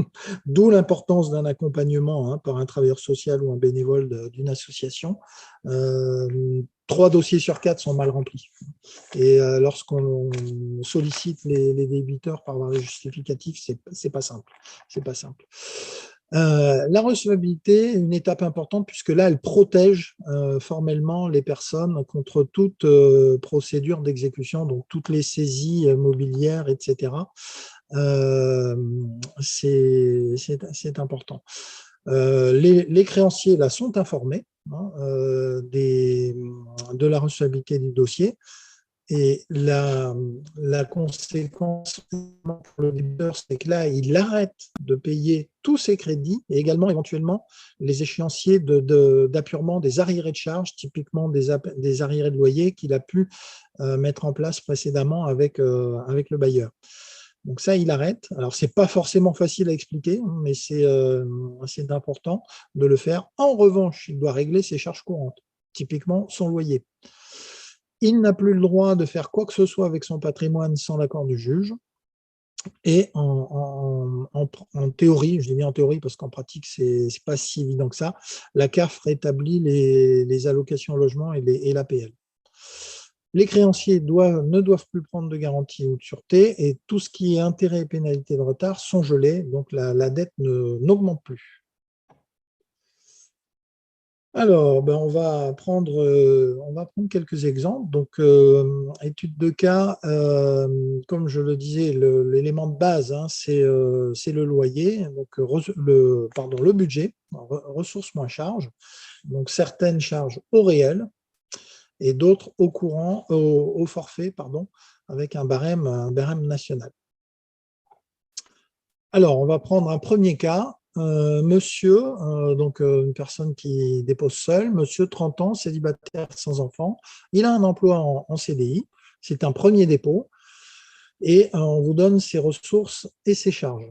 D'où l'importance d'un accompagnement par un travailleur social ou un bénévole d'une association. 3 dossiers sur 4 sont mal remplis. Et lorsqu'on sollicite les débiteurs par voie justificative, c'est pas simple. C'est pas simple. La recevabilité est une étape importante puisque là, elle protège formellement les personnes contre toute procédure d'exécution, donc toutes les saisies mobilières, etc. C'est important. Les créanciers là sont informés de la recevabilité du dossier. Et la conséquence pour le débiteur, c'est que là, il arrête de payer tous ses crédits et également éventuellement les échéanciers d'appurement des arriérés de charges, typiquement des arriérés de loyer qu'il a pu mettre en place précédemment avec le bailleur. Donc ça, il arrête. Alors, ce n'est pas forcément facile à expliquer, mais c'est important de le faire. En revanche, il doit régler ses charges courantes, typiquement son loyer. Il n'a plus le droit de faire quoi que ce soit avec son patrimoine sans l'accord du juge. Et en théorie, je dis bien en théorie parce qu'en pratique, ce n'est pas si évident que ça, la CAF rétablit les allocations logement et l'APL. Les créanciers ne doivent plus prendre de garantie ou de sûreté et tout ce qui est intérêt et pénalité de retard sont gelés, donc la dette n'augmente plus. Alors, on va prendre quelques exemples. Donc, étude de cas, comme je le disais, l'élément de base, c'est le loyer, donc le budget, ressources moins charges, donc certaines charges au réel et d'autres au forfait, avec un barème national. Alors, on va prendre un premier cas. Monsieur, une personne qui dépose seule, monsieur, 30 ans, célibataire sans enfant, il a un emploi en CDI, c'est un premier dépôt, et on vous donne ses ressources et ses charges.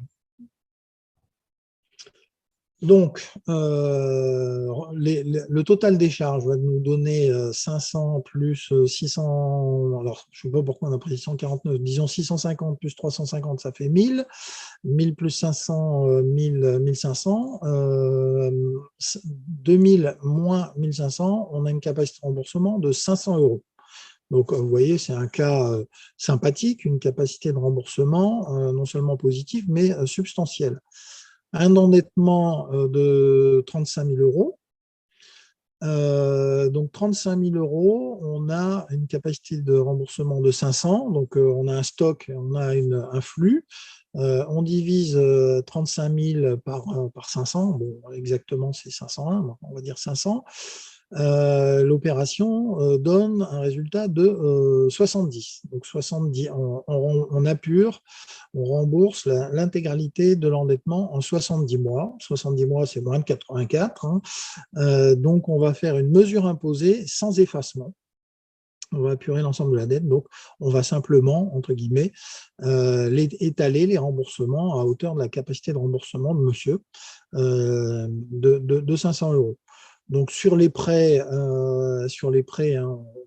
Donc, le total des charges va nous donner 500 plus 600, alors je ne sais pas pourquoi on a pris 649, disons 650 plus 350, ça fait 1000. 1000 plus 500, 1500, 2000 moins 1500, on a une capacité de remboursement de 500 €. Donc, vous voyez, c'est un cas sympathique, une capacité de remboursement non seulement positive, mais substantielle. Un endettement de 35 000 €. Donc, 35 000 €, on a une capacité de remboursement de 500, donc on a un stock, on a un flux. On divise 35 000 par 500, bon, exactement c'est 501, on va dire 500. L'opération donne un résultat de 70. Donc 70, on apure, on rembourse l'intégralité de l'endettement en 70 mois. 70 mois, c'est moins de 84. Donc on va faire une mesure imposée sans effacement. On va apurer l'ensemble de la dette, donc on va simplement, entre guillemets, étaler les remboursements à hauteur de la capacité de remboursement de monsieur de 500 €. Donc sur les prêts, on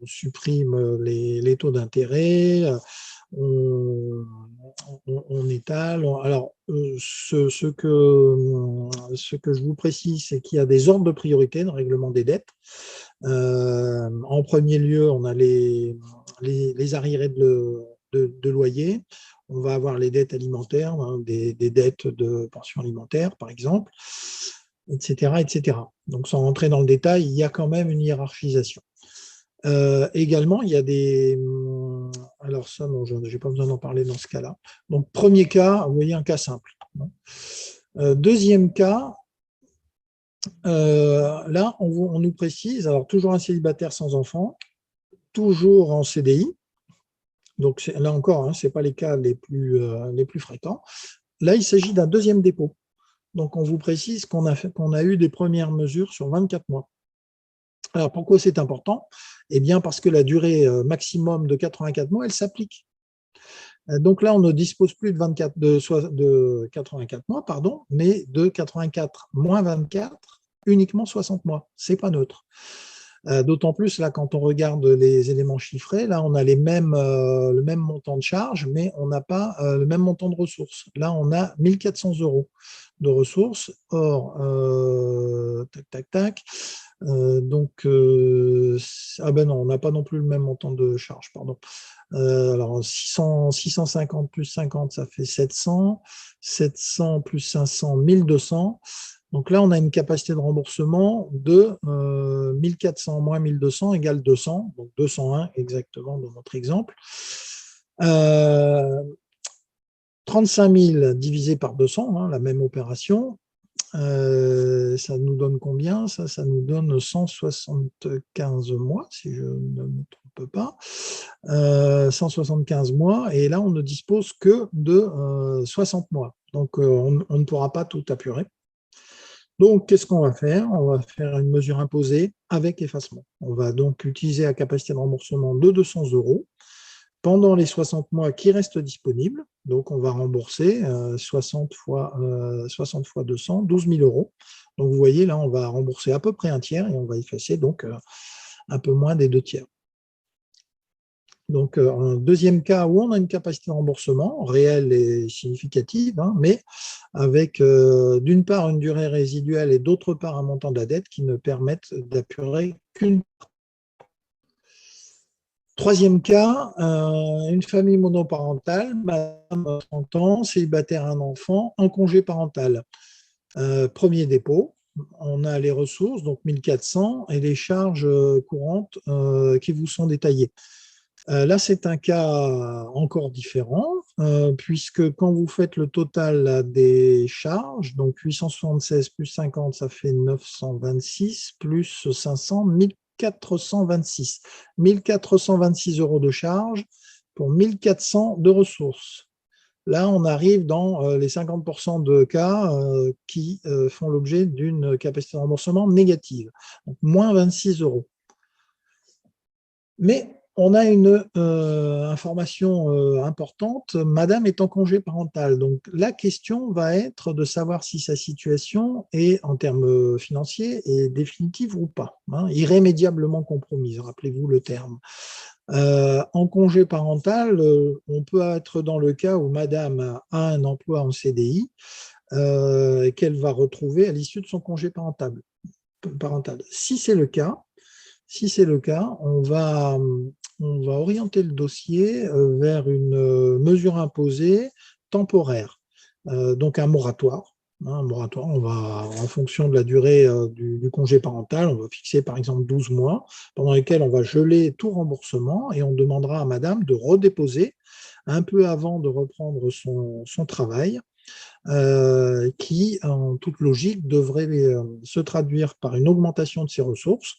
supprime les taux d'intérêt, on étale. Alors, ce que je vous précise, c'est qu'il y a des ordres de priorité dans le règlement des dettes. En premier lieu, on a les arriérés de loyer. On va avoir les dettes alimentaires, des dettes de pension alimentaire, par exemple, etc., etc. Donc, sans rentrer dans le détail, il y a quand même une hiérarchisation. Également, il y a des… Alors ça, non, je n'ai pas besoin d'en parler dans ce cas-là. Donc, premier cas, vous voyez un cas simple. Deuxième cas, là, on nous précise, alors toujours un célibataire sans enfant, toujours en CDI. Donc là encore, ce n'est pas les cas les plus fréquents. Là, il s'agit d'un deuxième dépôt. Donc, on vous précise qu'on a eu des premières mesures sur 24 mois. Alors, pourquoi c'est important? Eh bien, parce que la durée maximum de 84 mois, elle s'applique. Donc là, on ne dispose plus de 84 mois, mais de 84 moins 24, uniquement 60 mois. Ce n'est pas neutre. D'autant plus, là, quand on regarde les éléments chiffrés, là, on a le même montant de charge, mais on n'a pas le même montant de ressources. Là, on a 1 400 € de ressources. Or, donc, ah ben non, on n'a pas non plus le même montant de charge, pardon. Alors, 650 plus 50, ça fait 700. 700 plus 500, 1200. Donc là, on a une capacité de remboursement de 1400 moins 1200 égale 200, donc 201 exactement dans notre exemple. 35 000 divisé par 200, la même opération, ça nous donne combien? Ça nous donne 175 mois, si je ne me trompe pas. 175 mois, et là, on ne dispose que de 60 mois. Donc, on ne pourra pas tout apurer. Donc, qu'est-ce qu'on va faire? On va faire une mesure imposée avec effacement. On va donc utiliser la capacité de remboursement de 200 €. pendant les 60 mois qui restent disponibles. Donc, on va rembourser 60 fois 200, 12 000 euros. Donc, vous voyez, là, on va rembourser à peu près un tiers et on va effacer donc un peu moins des 2 tiers. Donc, un deuxième cas où on a une capacité de remboursement réelle et significative, hein, mais avec d'une part une durée résiduelle et d'autre part un montant de la dette qui ne permettent d'apurer qu'une. Troisième cas, une famille monoparentale, madame 30 ans, célibataire, un enfant, en congé parental. Premier dépôt, on a les ressources, donc 1400, et les charges courantes qui vous sont détaillées. Là, c'est un cas encore différent, puisque quand vous faites le total des charges, donc 876 plus 50, ça fait 926, plus 500, 1426. 1426 euros de charges pour 1400 de ressources. Là, on arrive dans les 50% de cas qui font l'objet d'une capacité de remboursement négative, donc moins 26 euros. Mais on a une information importante, madame est en congé parental. Donc la question va être de savoir si sa situation est, en termes financiers, est définitive ou pas, hein, irrémédiablement compromise, rappelez-vous le terme. En congé parental, on peut être dans le cas où madame a un emploi en CDI qu'elle va retrouver à l'issue de son congé parental. Si c'est le cas, on va orienter le dossier vers une mesure imposée temporaire, donc un moratoire. Un moratoire, on va, en fonction de la durée du congé parental, on va fixer par exemple 12 mois, pendant lesquels on va geler tout remboursement et on demandera à madame de redéposer un peu avant de reprendre son travail, qui, en toute logique, devrait se traduire par une augmentation de ses ressources.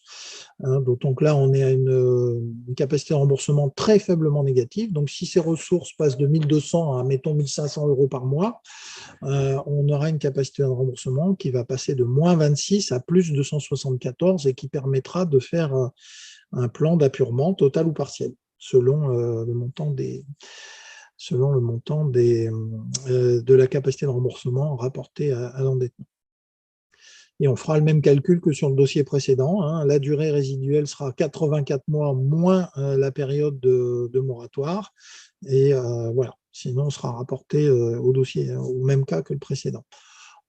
D'autant que là, on est à une capacité de remboursement très faiblement négative. Donc, si ces ressources passent de 1200 à, mettons, 1500 euros par mois, on aura une capacité de remboursement qui va passer de moins 26 à plus 274 et qui permettra de faire un plan d'appurement total ou partiel, selon le montant de la capacité de remboursement rapportée à l'endettement. Et on fera le même calcul que sur le dossier précédent, hein. La durée résiduelle sera 84 mois moins la période de moratoire. Et voilà, sinon on sera rapporté au dossier, au même cas que le précédent.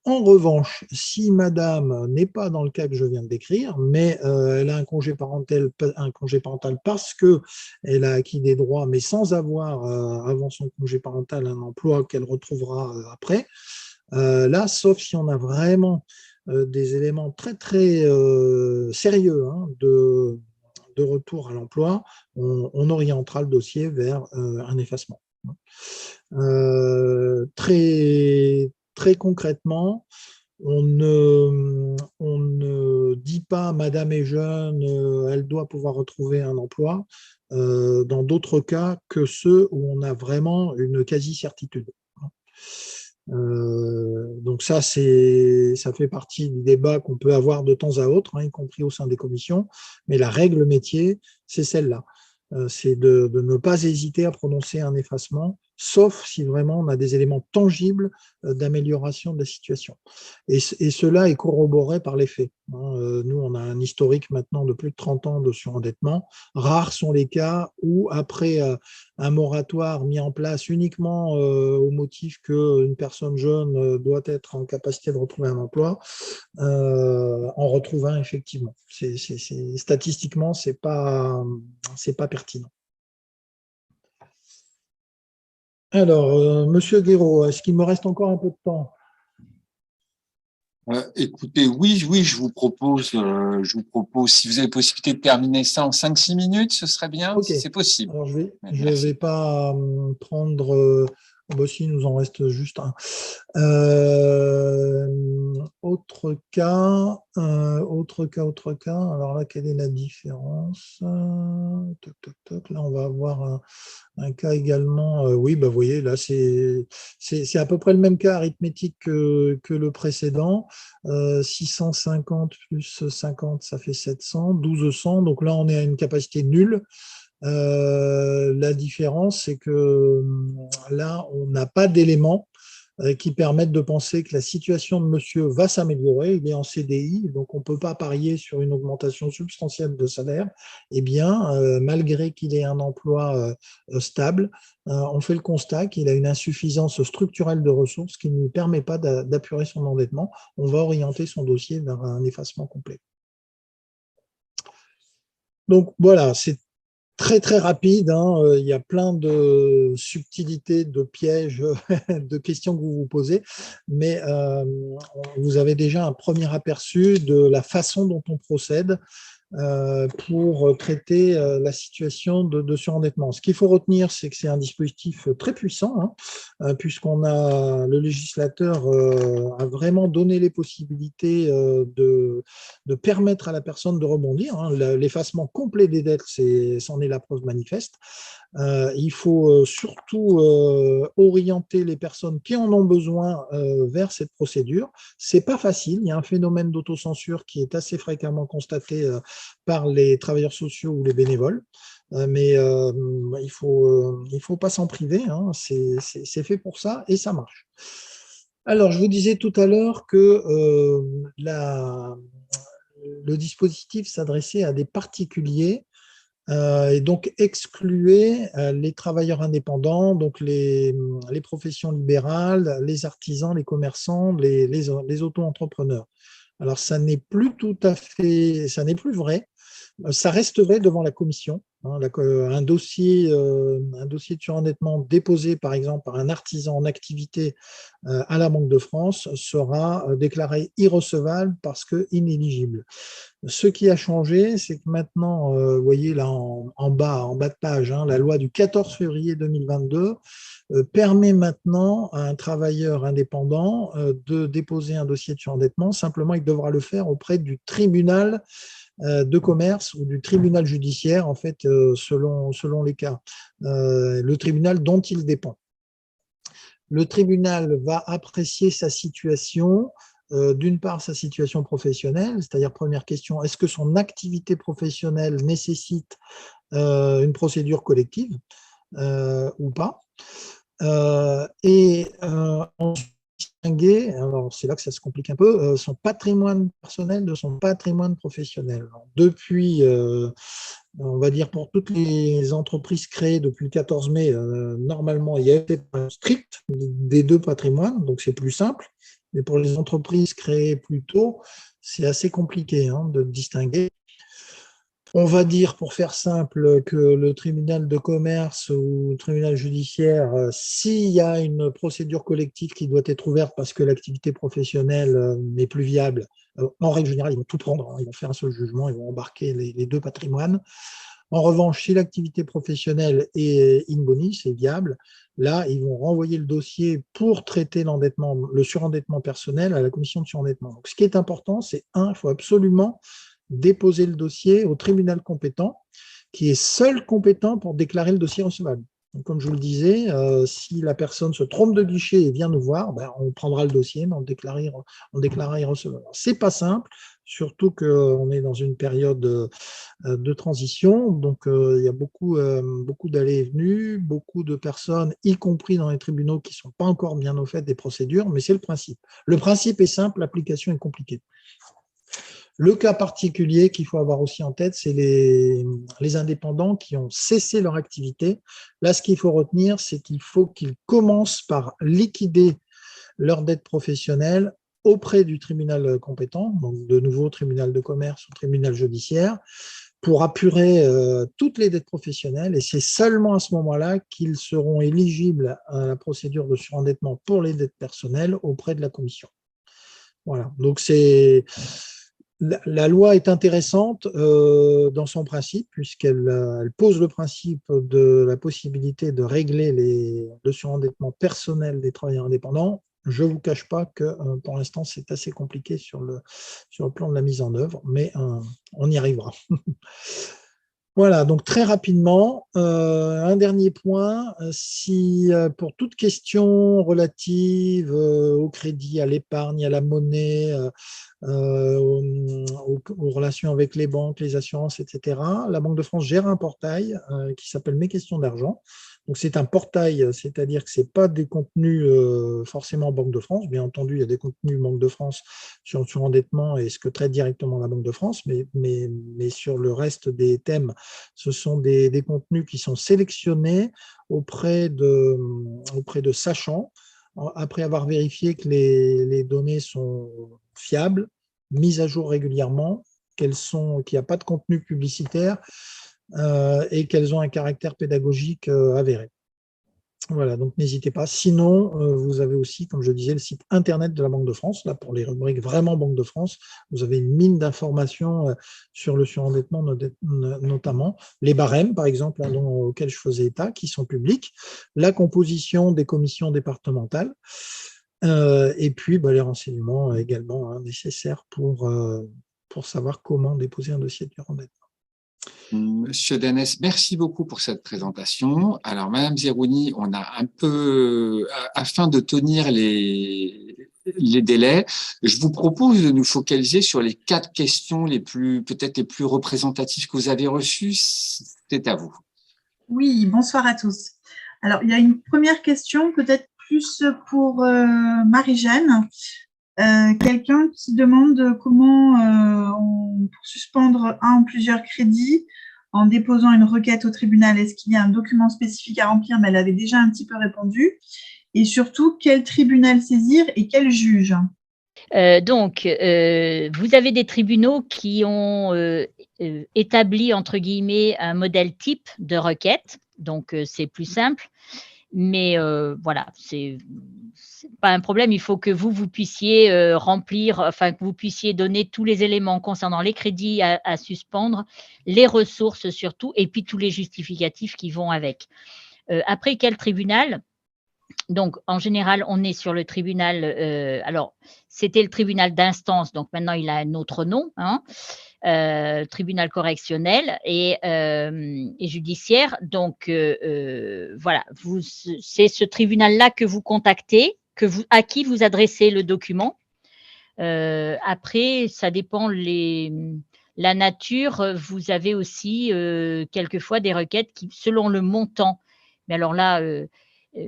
En revanche, si madame n'est pas dans le cas que je viens de décrire, mais elle a un congé parental parce qu'elle a acquis des droits, mais sans avoir, avant son congé parental, un emploi qu'elle retrouvera après, là, sauf si on a vraiment des éléments très, très sérieux, hein, de retour à l'emploi, on orientera le dossier vers un effacement. Très, très concrètement, on ne dit pas madame est jeune, elle doit pouvoir retrouver un emploi dans d'autres cas que ceux où on a vraiment une quasi-certitude. Donc ça fait partie du débat qu'on peut avoir de temps à autre, hein, y compris au sein des commissions, mais la règle métier, c'est celle-là. C'est de ne pas hésiter à prononcer un effacement, sauf si vraiment on a des éléments tangibles d'amélioration de la situation. Et cela est corroboré par les faits. Nous, on a un historique maintenant de plus de 30 ans de surendettement. Rares sont les cas où, après un moratoire mis en place uniquement au motif qu'une personne jeune doit être en capacité de retrouver un emploi, en retrouve un effectivement. Statistiquement, c'est pas pertinent. Alors, Monsieur Guéraud, est-ce qu'il me reste encore un peu de temps? Écoutez, oui, je vous propose, si vous avez possibilité de terminer ça en 5-6 minutes, ce serait bien, Ok. si c'est possible. Alors, je vais pas prendre. Si, il nous en reste juste un. Autre cas. Alors là, quelle est la différence? Là, on va avoir un cas également. Oui, bah, vous voyez, là, c'est à peu près le même cas arithmétique que le précédent. 650 plus 50, ça fait 700, 1200. Donc là, on est à une capacité nulle. La différence, c'est que là, on n'a pas d'éléments qui permettent de penser que la situation de monsieur va s'améliorer. Il est en CDI, donc on ne peut pas parier sur une augmentation substantielle de salaire. Eh bien, malgré qu'il ait un emploi stable, on fait le constat qu'il a une insuffisance structurelle de ressources qui ne lui permet pas d'apurer son endettement. On va orienter son dossier vers un effacement complet. Donc voilà, c'est très, très rapide, hein. Il y a plein de subtilités, de pièges, de questions que vous vous posez, mais vous avez déjà un premier aperçu de la façon dont on procède pour traiter la situation de surendettement. Ce qu'il faut retenir, c'est que c'est un dispositif très puissant, hein, le législateur a vraiment donné les possibilités de permettre à la personne de rebondir, hein. L'effacement complet des dettes, c'en est la preuve manifeste. Il faut surtout orienter les personnes qui en ont besoin vers cette procédure. C'est pas facile, il y a un phénomène d'autocensure qui est assez fréquemment constaté par les travailleurs sociaux ou les bénévoles, mais il faut pas s'en priver, hein. C'est fait pour ça et ça marche. Alors, je vous disais tout à l'heure que le dispositif s'adressait à des particuliers et donc excluait les travailleurs indépendants, donc les professions libérales, les artisans, les commerçants, les auto-entrepreneurs. Alors, ça n'est plus vrai. Ça reste vrai devant la commission. Un dossier de surendettement déposé, par exemple, par un artisan en activité à la Banque de France sera déclaré irrecevable parce que inéligible. Ce qui a changé, c'est que maintenant, vous voyez là en bas de page, hein, la loi du 14 février 2022 permet maintenant à un travailleur indépendant de déposer un dossier de surendettement. Simplement, il devra le faire auprès du tribunal de commerce ou du tribunal judiciaire, en fait, selon les cas, le tribunal dont il dépend. Le tribunal va apprécier sa situation, d'une part sa situation professionnelle, c'est-à-dire première question, est-ce que son activité professionnelle nécessite une procédure collective ou pas, et ensuite distinguer, alors c'est là que ça se complique un peu, son patrimoine personnel de son patrimoine professionnel. Alors, depuis, on va dire pour toutes les entreprises créées depuis le 14 mai, normalement il y a été strict des deux patrimoines, donc c'est plus simple, mais pour les entreprises créées plus tôt, c'est assez compliqué de distinguer. On va dire, pour faire simple, que le tribunal de commerce ou le tribunal judiciaire, s'il y a une procédure collective qui doit être ouverte parce que l'activité professionnelle n'est plus viable, en règle générale, ils vont tout prendre, ils vont faire un seul jugement, ils vont embarquer les deux patrimoines. En revanche, si l'activité professionnelle est in boni, c'est viable, là, ils vont renvoyer le dossier pour traiter le surendettement personnel à la commission de surendettement. Donc, ce qui est important, c'est il faut absolument déposer le dossier au tribunal compétent, qui est seul compétent pour déclarer le dossier recevable. Donc, comme je vous le disais, si la personne se trompe de guichet et vient nous voir, on prendra le dossier, mais on le déclarera irrecevable. Ce n'est pas simple, surtout qu'on est dans une période de transition, donc il y a beaucoup d'allées et venues, beaucoup de personnes, y compris dans les tribunaux, qui ne sont pas encore bien au fait des procédures, mais c'est le principe. Le principe est simple, l'application est compliquée. Le cas particulier qu'il faut avoir aussi en tête, c'est les indépendants qui ont cessé leur activité. Là, ce qu'il faut retenir, c'est qu'il faut qu'ils commencent par liquider leur dette professionnelle auprès du tribunal compétent, donc de nouveau tribunal de commerce ou tribunal judiciaire, pour apurer toutes les dettes professionnelles. Et c'est seulement à ce moment-là qu'ils seront éligibles à la procédure de surendettement pour les dettes personnelles auprès de la commission. Voilà, donc la loi est intéressante dans son principe, puisqu'elle pose le principe de la possibilité de régler le surendettement personnel des travailleurs indépendants. Je ne vous cache pas que pour l'instant, c'est assez compliqué sur le plan de la mise en œuvre, mais on y arrivera. Voilà, donc très rapidement, un dernier point, si pour toute question relative au crédit, à l'épargne, à la monnaie, aux relations avec les banques, les assurances, etc., la Banque de France gère un portail qui s'appelle Mes questions d'argent. Donc c'est un portail, c'est-à-dire que ce n'est pas des contenus forcément Banque de France. Bien entendu, il y a des contenus Banque de France sur le surendettement et ce que traite directement la Banque de France, mais sur le reste des thèmes, ce sont des contenus qui sont sélectionnés auprès de sachants, après avoir vérifié que les données sont fiables, mises à jour régulièrement, qu'il n'y a pas de contenu publicitaire et qu'elles ont un caractère pédagogique avéré. Voilà, donc n'hésitez pas. Sinon, vous avez aussi, comme je disais, le site internet de la Banque de France. Là, pour les rubriques vraiment Banque de France, vous avez une mine d'informations sur le surendettement notamment. Les barèmes, par exemple, auxquels je faisais état, qui sont publics. La composition des commissions départementales. Et puis, les renseignements également nécessaires pour savoir comment déposer un dossier de surendettement. Monsieur Danès, merci beaucoup pour cette présentation. Alors, Madame Zerouni, on a un peu, afin de tenir les délais, je vous propose de nous focaliser sur les 4 questions peut-être les plus représentatives que vous avez reçues. C'est à vous. Oui, bonsoir à tous. Alors, il y a une première question, peut-être plus pour Marie-Jeanne. Quelqu'un qui demande comment pour suspendre un ou plusieurs crédits en déposant une requête au tribunal, est-ce qu'il y a un document spécifique à remplir? Mais elle avait déjà un petit peu répondu. Et surtout, quel tribunal saisir et quel juge? Donc, vous avez des tribunaux qui ont établi, entre guillemets, un modèle type de requête. Donc, c'est plus simple. Mais voilà, c'est pas un problème. Il faut que vous puissiez remplir, enfin que vous puissiez donner tous les éléments concernant les crédits à suspendre, les ressources surtout, et puis tous les justificatifs qui vont avec. Après, quel tribunal? Donc, en général, on est sur le tribunal. Alors, c'était le tribunal d'instance, donc maintenant il a un autre nom, hein, tribunal correctionnel et judiciaire. Donc, voilà, c'est ce tribunal-là que vous contactez, à qui vous adressez le document. Après, ça dépend la nature. Vous avez aussi quelquefois des requêtes qui, selon le montant, mais alors là,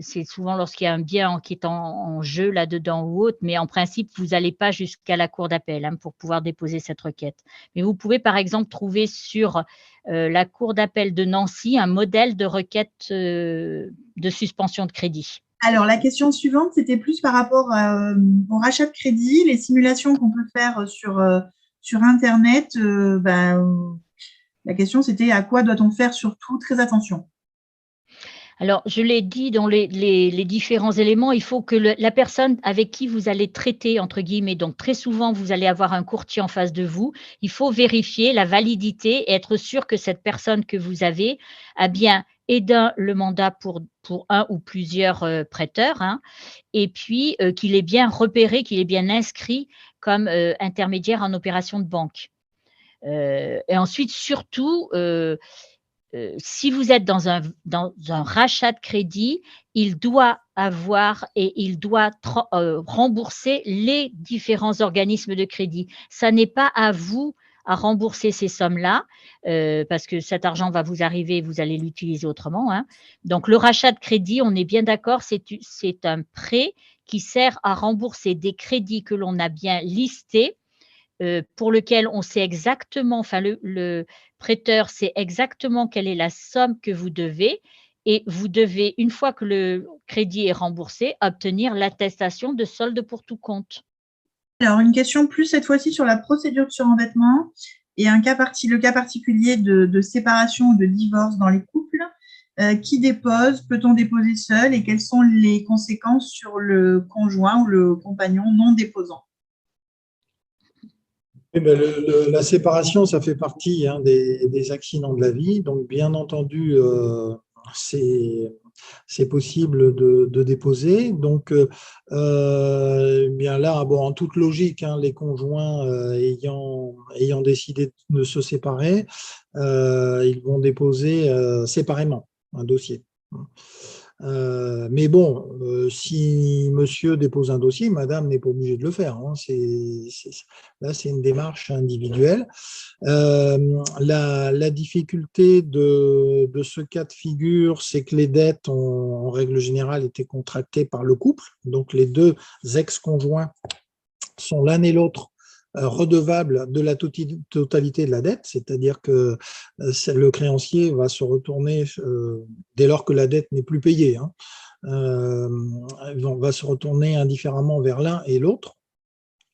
c'est souvent lorsqu'il y a un bien qui est en jeu là-dedans ou autre, mais en principe, vous n'allez pas jusqu'à la cour d'appel pour pouvoir déposer cette requête. Mais vous pouvez, par exemple, trouver sur la cour d'appel de Nancy un modèle de requête de suspension de crédit. Alors, la question suivante, c'était plus par rapport au rachat de crédit, les simulations qu'on peut faire sur Internet. La question, c'était à quoi doit-on faire surtout très attention? Alors, je l'ai dit dans les différents éléments, il faut que la personne avec qui vous allez traiter, entre guillemets, donc très souvent, vous allez avoir un courtier en face de vous. Il faut vérifier la validité et être sûr que cette personne que vous avez a bien le mandat pour un ou plusieurs prêteurs, hein, et puis qu'il est bien repéré, qu'il est bien inscrit comme intermédiaire en opération de banque. Et ensuite, surtout, si vous êtes dans un rachat de crédit, il doit rembourser les différents organismes de crédit. Ça n'est pas à vous à rembourser ces sommes-là, parce que cet argent va vous arriver, vous allez l'utiliser autrement, hein. Donc, le rachat de crédit, on est bien d'accord, c'est un prêt qui sert à rembourser des crédits que l'on a bien listés, pour lequel on sait exactement, enfin le prêteur sait exactement quelle est la somme que vous devez, et vous devez, une fois que le crédit est remboursé, obtenir l'attestation de solde pour tout compte. Alors, une question plus cette fois-ci sur la procédure de surendettement et le cas particulier de séparation ou de divorce dans les couples. Qui dépose? Peut-on déposer seul? Et quelles sont les conséquences sur le conjoint ou le compagnon non déposant? La séparation, ça fait partie des accidents de la vie. Donc, bien entendu, c'est possible de déposer. Donc, bien là, en toute logique, les conjoints ayant décidé de se séparer, ils vont déposer séparément un dossier. Mais bon, si monsieur dépose un dossier, madame n'est pas obligée de le faire. Hein. Là, c'est une démarche individuelle. La difficulté de ce cas de figure, c'est que les dettes, en règle générale, étaient contractées par le couple. Donc, les deux ex-conjoints sont l'un et l'autre redevables de la totalité de la dette, c'est-à-dire que le créancier va se retourner, dès lors que la dette n'est plus payée, hein, va se retourner indifféremment vers l'un et l'autre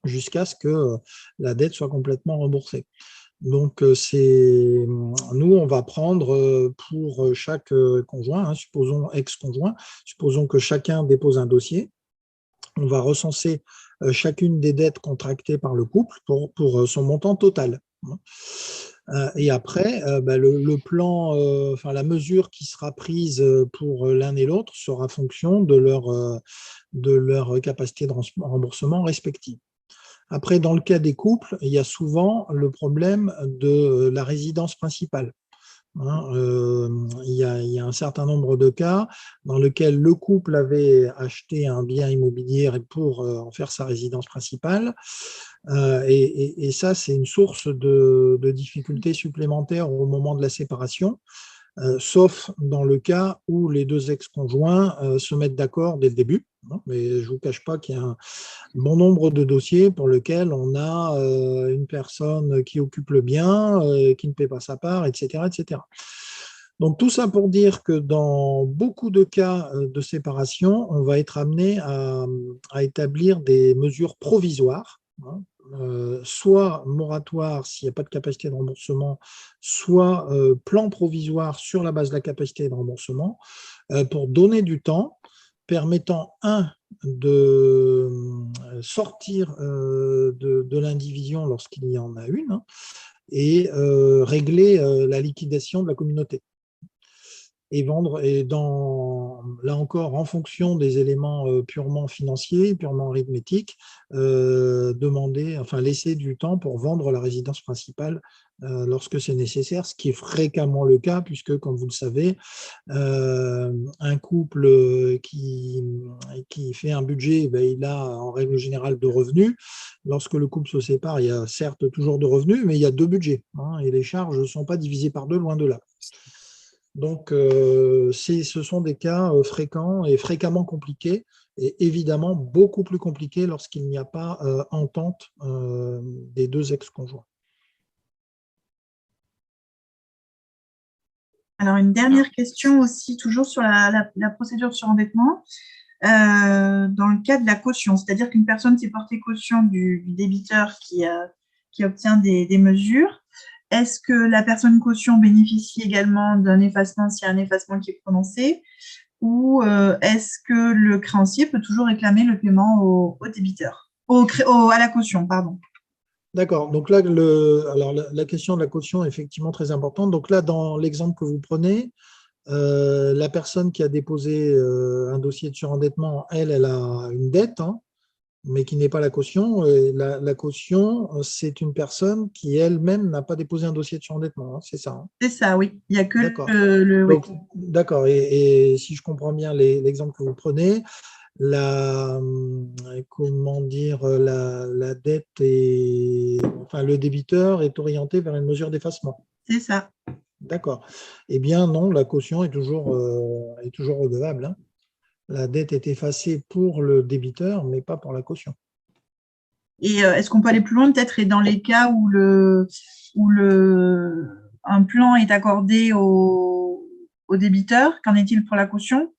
jusqu'à ce que la dette soit complètement remboursée. Donc, nous, on va prendre pour chaque conjoint, hein, supposons ex-conjoint, supposons que chacun dépose un dossier, on va recenser chacune des dettes contractées par le couple pour son montant total. Et après, le plan, la mesure qui sera prise pour l'un et l'autre sera fonction de leur capacité de remboursement respective. Après, dans le cas des couples, il y a souvent le problème de la résidence principale. Il y a un certain nombre de cas dans lesquels le couple avait acheté un bien immobilier pour en faire sa résidence principale. Et ça, c'est une source de difficultés supplémentaires au moment de la séparation, sauf dans le cas où les deux ex-conjoints se mettent d'accord dès le début. Mais je ne vous cache pas qu'il y a un bon nombre de dossiers pour lesquels on a une personne qui occupe le bien, qui ne paie pas sa part, etc., etc. Donc, tout ça pour dire que dans beaucoup de cas de séparation, on va être amené à établir des mesures provisoires, hein, soit moratoire s'il n'y a pas de capacité de remboursement, soit plan provisoire sur la base de la capacité de remboursement, pour donner du temps permettant, de sortir de l'indivision lorsqu'il y en a une, hein, et régler la liquidation de la communauté. Et vendre, là encore, en fonction des éléments purement financiers, purement arithmétiques, laisser du temps pour vendre la résidence principale lorsque c'est nécessaire, ce qui est fréquemment le cas, puisque, comme vous le savez, un couple qui fait un budget, il a en règle générale deux revenus. Lorsque le couple se sépare, il y a certes toujours deux revenus, mais il y a deux budgets, hein, et les charges ne sont pas divisées par deux, loin de là. Donc, ce sont des cas fréquents et fréquemment compliqués, et évidemment beaucoup plus compliqués lorsqu'il n'y a pas entente des deux ex-conjoints. Alors, une dernière question aussi, toujours sur la procédure de surendettement, dans le cas de la caution, c'est-à-dire qu'une personne s'est portée caution du débiteur qui obtient des mesures. Est-ce que la personne caution bénéficie également d'un effacement s'il y a un effacement qui est prononcé, ou est-ce que le créancier peut toujours réclamer le paiement au débiteur, à la caution, pardon. D'accord. Donc là, la question de la caution est effectivement très importante. Donc là, dans l'exemple que vous prenez, la personne qui a déposé un dossier de surendettement, elle a une dette, hein, mais qui n'est pas la caution. La caution, c'est une personne qui elle-même n'a pas déposé un dossier de surendettement, hein, c'est ça, hein? C'est ça, oui. Il n'y a que D'accord. Et si je comprends bien l'exemple que vous prenez, la dette le débiteur est orienté vers une mesure d'effacement. C'est ça. D'accord. Eh bien, non, la caution est toujours redevable, hein. La dette est effacée pour le débiteur, mais pas pour la caution. Et est-ce qu'on peut aller plus loin, peut-être, et dans les cas où un plan est accordé au débiteur, qu'en est-il pour la caution?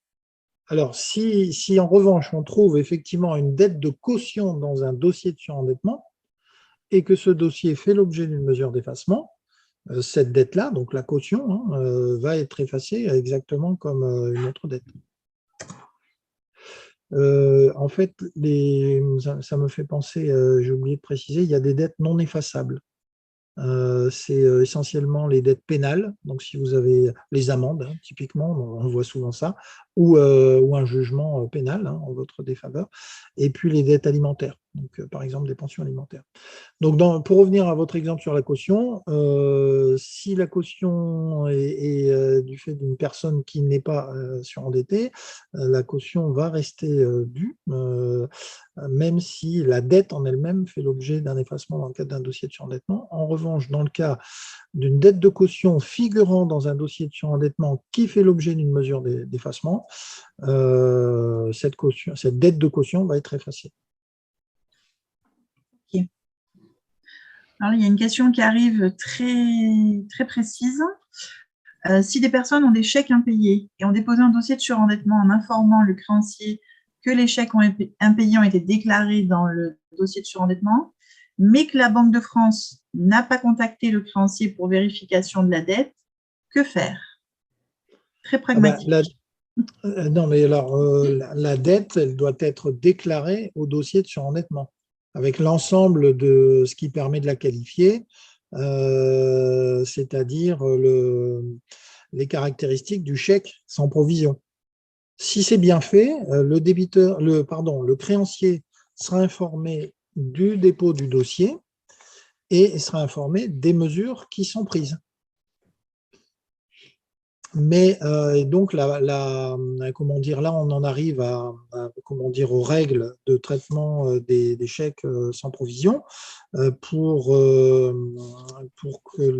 Alors, si en revanche, on trouve effectivement une dette de caution dans un dossier de surendettement et que ce dossier fait l'objet d'une mesure d'effacement, cette dette-là, donc la caution, hein, va être effacée exactement comme une autre dette. En fait, ça me fait penser, j'ai oublié de préciser, il y a des dettes non effaçables. C'est essentiellement les dettes pénales. Donc, si vous avez les amendes, hein, typiquement, on voit souvent ça. ou un jugement pénal en votre défaveur, et puis les dettes alimentaires, donc par exemple des pensions alimentaires. Donc, pour revenir à votre exemple sur la caution, si la caution est du fait d'une personne qui n'est pas surendettée, la caution va rester due, même si la dette en elle-même fait l'objet d'un effacement dans le cadre d'un dossier de surendettement. En revanche, dans le cas d'une dette de caution figurant dans un dossier de surendettement qui fait l'objet d'une mesure d'effacement, cette dette de caution va être effacée. Okay. Alors, il y a une question qui arrive très, très précise. Si des personnes ont des chèques impayés et ont déposé un dossier de surendettement en informant le créancier que les chèques impayés ont été déclarés dans le dossier de surendettement, mais que la Banque de France n'a pas contacté le créancier pour vérification de la dette, que faire? Très pragmatique. Non, mais alors, la dette, elle doit être déclarée au dossier de surendettement, avec l'ensemble de ce qui permet de la qualifier, c'est-à-dire les caractéristiques du chèque sans provision. Si c'est bien fait, le créancier sera informé du dépôt du dossier et sera informé des mesures qui sont prises. Mais donc comment dire, là on en arrive aux règles de traitement des chèques sans provision pour que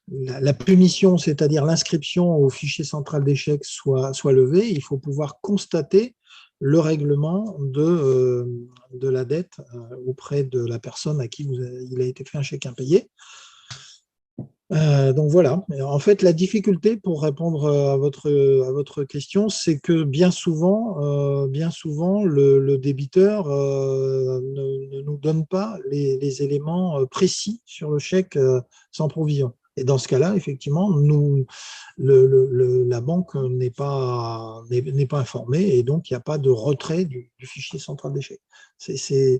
la punition, c'est-à-dire l'inscription au fichier central des chèques soit levée. Il faut pouvoir constater le règlement de la dette auprès de la personne à qui il a été fait un chèque impayé. Donc voilà, en fait la difficulté pour répondre à votre question, c'est que bien souvent le débiteur ne nous donne pas les éléments précis sur le chèque sans provision. Et dans ce cas-là, effectivement, la banque n'est pas informée et donc il n'y a pas de retrait du fichier central des chèques. C'est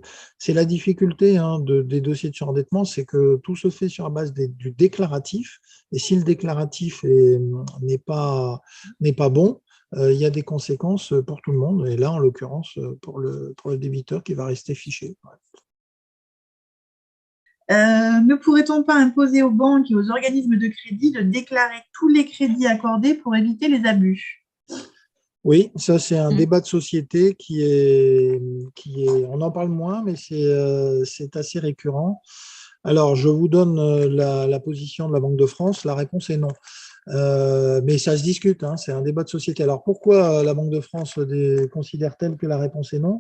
la difficulté des dossiers de surendettement, c'est que tout se fait sur la base du déclaratif. Et si le déclaratif n'est pas bon, il y a des conséquences pour tout le monde. Et là, en l'occurrence, pour le débiteur qui va rester fiché. Ne pourrait-on pas imposer aux banques et aux organismes de crédit de déclarer tous les crédits accordés pour éviter les abus? Oui, ça c'est un débat de société qui est, on en parle moins, mais c'est assez récurrent. Alors, je vous donne la position de la Banque de France. La réponse est non. Mais ça se discute, c'est un débat de société. Alors, pourquoi la Banque de France considère-t-elle que la réponse est non?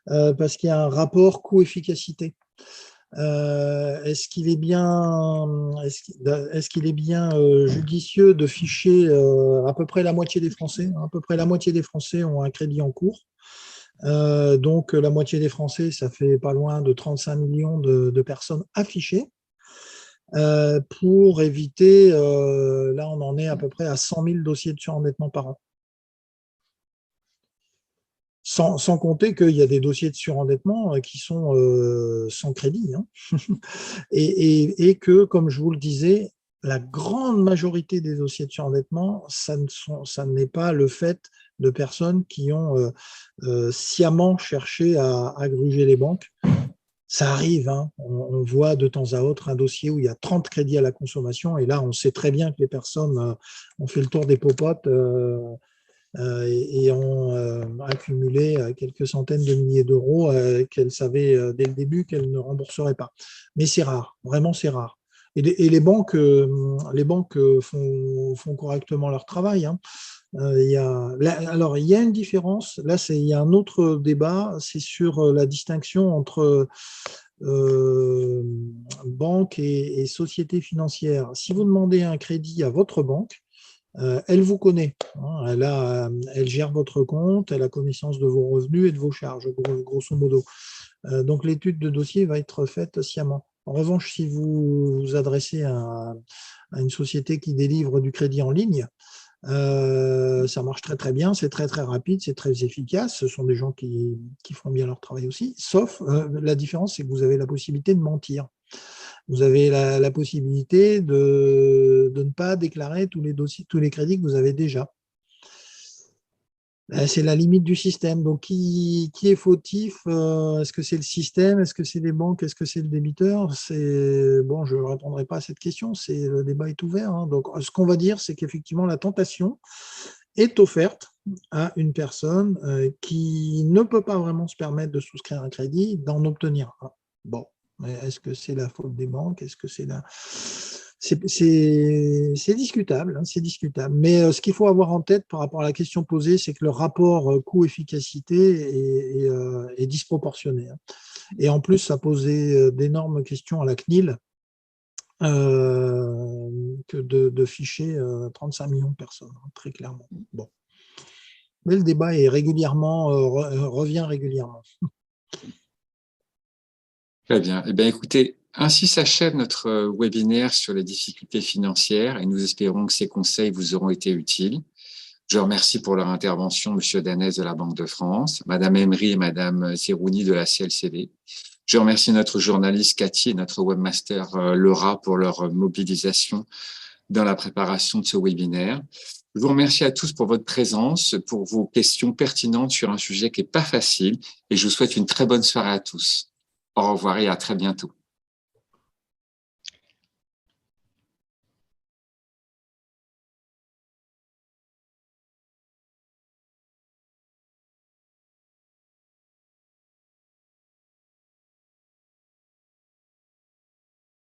Parce qu'il y a un rapport coût-efficacité. Est-ce qu'il est bien judicieux de ficher à peu près la moitié des Français? À peu près la moitié des Français ont un crédit en cours. Donc, la moitié des Français, ça fait pas loin de 35 millions de personnes affichées. Pour éviter, là, on en est à peu près à 100 000 dossiers de surendettement par an. Sans compter qu'il y a des dossiers de surendettement qui sont sans crédit. Et que, comme je vous le disais, la grande majorité des dossiers de surendettement, ça n'est pas le fait de personnes qui ont sciemment cherché à gruger les banques. Ça arrive, on voit de temps à autre un dossier où il y a 30 crédits à la consommation, et là, on sait très bien que les personnes ont fait le tour des popotes et ont accumulé quelques centaines de milliers d'euros qu'elles savaient dès le début qu'elles ne rembourseraient pas. Mais c'est rare, vraiment c'est rare. Et les banques font correctement leur travail. Il y a une différence, là il y a un autre débat, c'est sur la distinction entre banque et société financière. Si vous demandez un crédit à votre banque, elle vous connaît, elle gère votre compte, elle a connaissance de vos revenus et de vos charges, grosso modo. Donc l'étude de dossier va être faite sciemment. En revanche, si vous vous adressez à une société qui délivre du crédit en ligne, ça marche très très bien, c'est très très rapide, c'est très efficace, ce sont des gens qui font bien leur travail aussi, sauf la différence, c'est que vous avez la possibilité de mentir. Vous avez la possibilité de ne pas déclarer tous les crédits que vous avez déjà. C'est la limite du système. Donc, qui est fautif? Est-ce que c'est le système? Est-ce que c'est les banques? Est-ce que c'est le débiteur? Bon, je ne répondrai pas à cette question. Le débat est ouvert, hein. Donc, ce qu'on va dire, c'est qu'effectivement, la tentation est offerte à une personne qui ne peut pas vraiment se permettre de souscrire un crédit, d'en obtenir un. Bon, est-ce que c'est la faute des banques? Est-ce que c'est c'est discutable, hein, c'est discutable. Mais ce qu'il faut avoir en tête par rapport à la question posée, c'est que le rapport coût-efficacité est disproportionné, hein. Et en plus, ça posait d'énormes questions à la CNIL que de ficher 35 millions de personnes, hein, très clairement. Bon. Mais le débat est revient régulièrement. Très bien. Eh bien, écoutez, ainsi s'achève notre webinaire sur les difficultés financières et nous espérons que ces conseils vous auront été utiles. Je remercie pour leur intervention M. Danès de la Banque de France, Mme Emery et Mme Zerouni de la CLCV. Je remercie notre journaliste Cathy et notre webmaster Laura pour leur mobilisation dans la préparation de ce webinaire. Je vous remercie à tous pour votre présence, pour vos questions pertinentes sur un sujet qui n'est pas facile et je vous souhaite une très bonne soirée à tous. Au revoir et à très bientôt.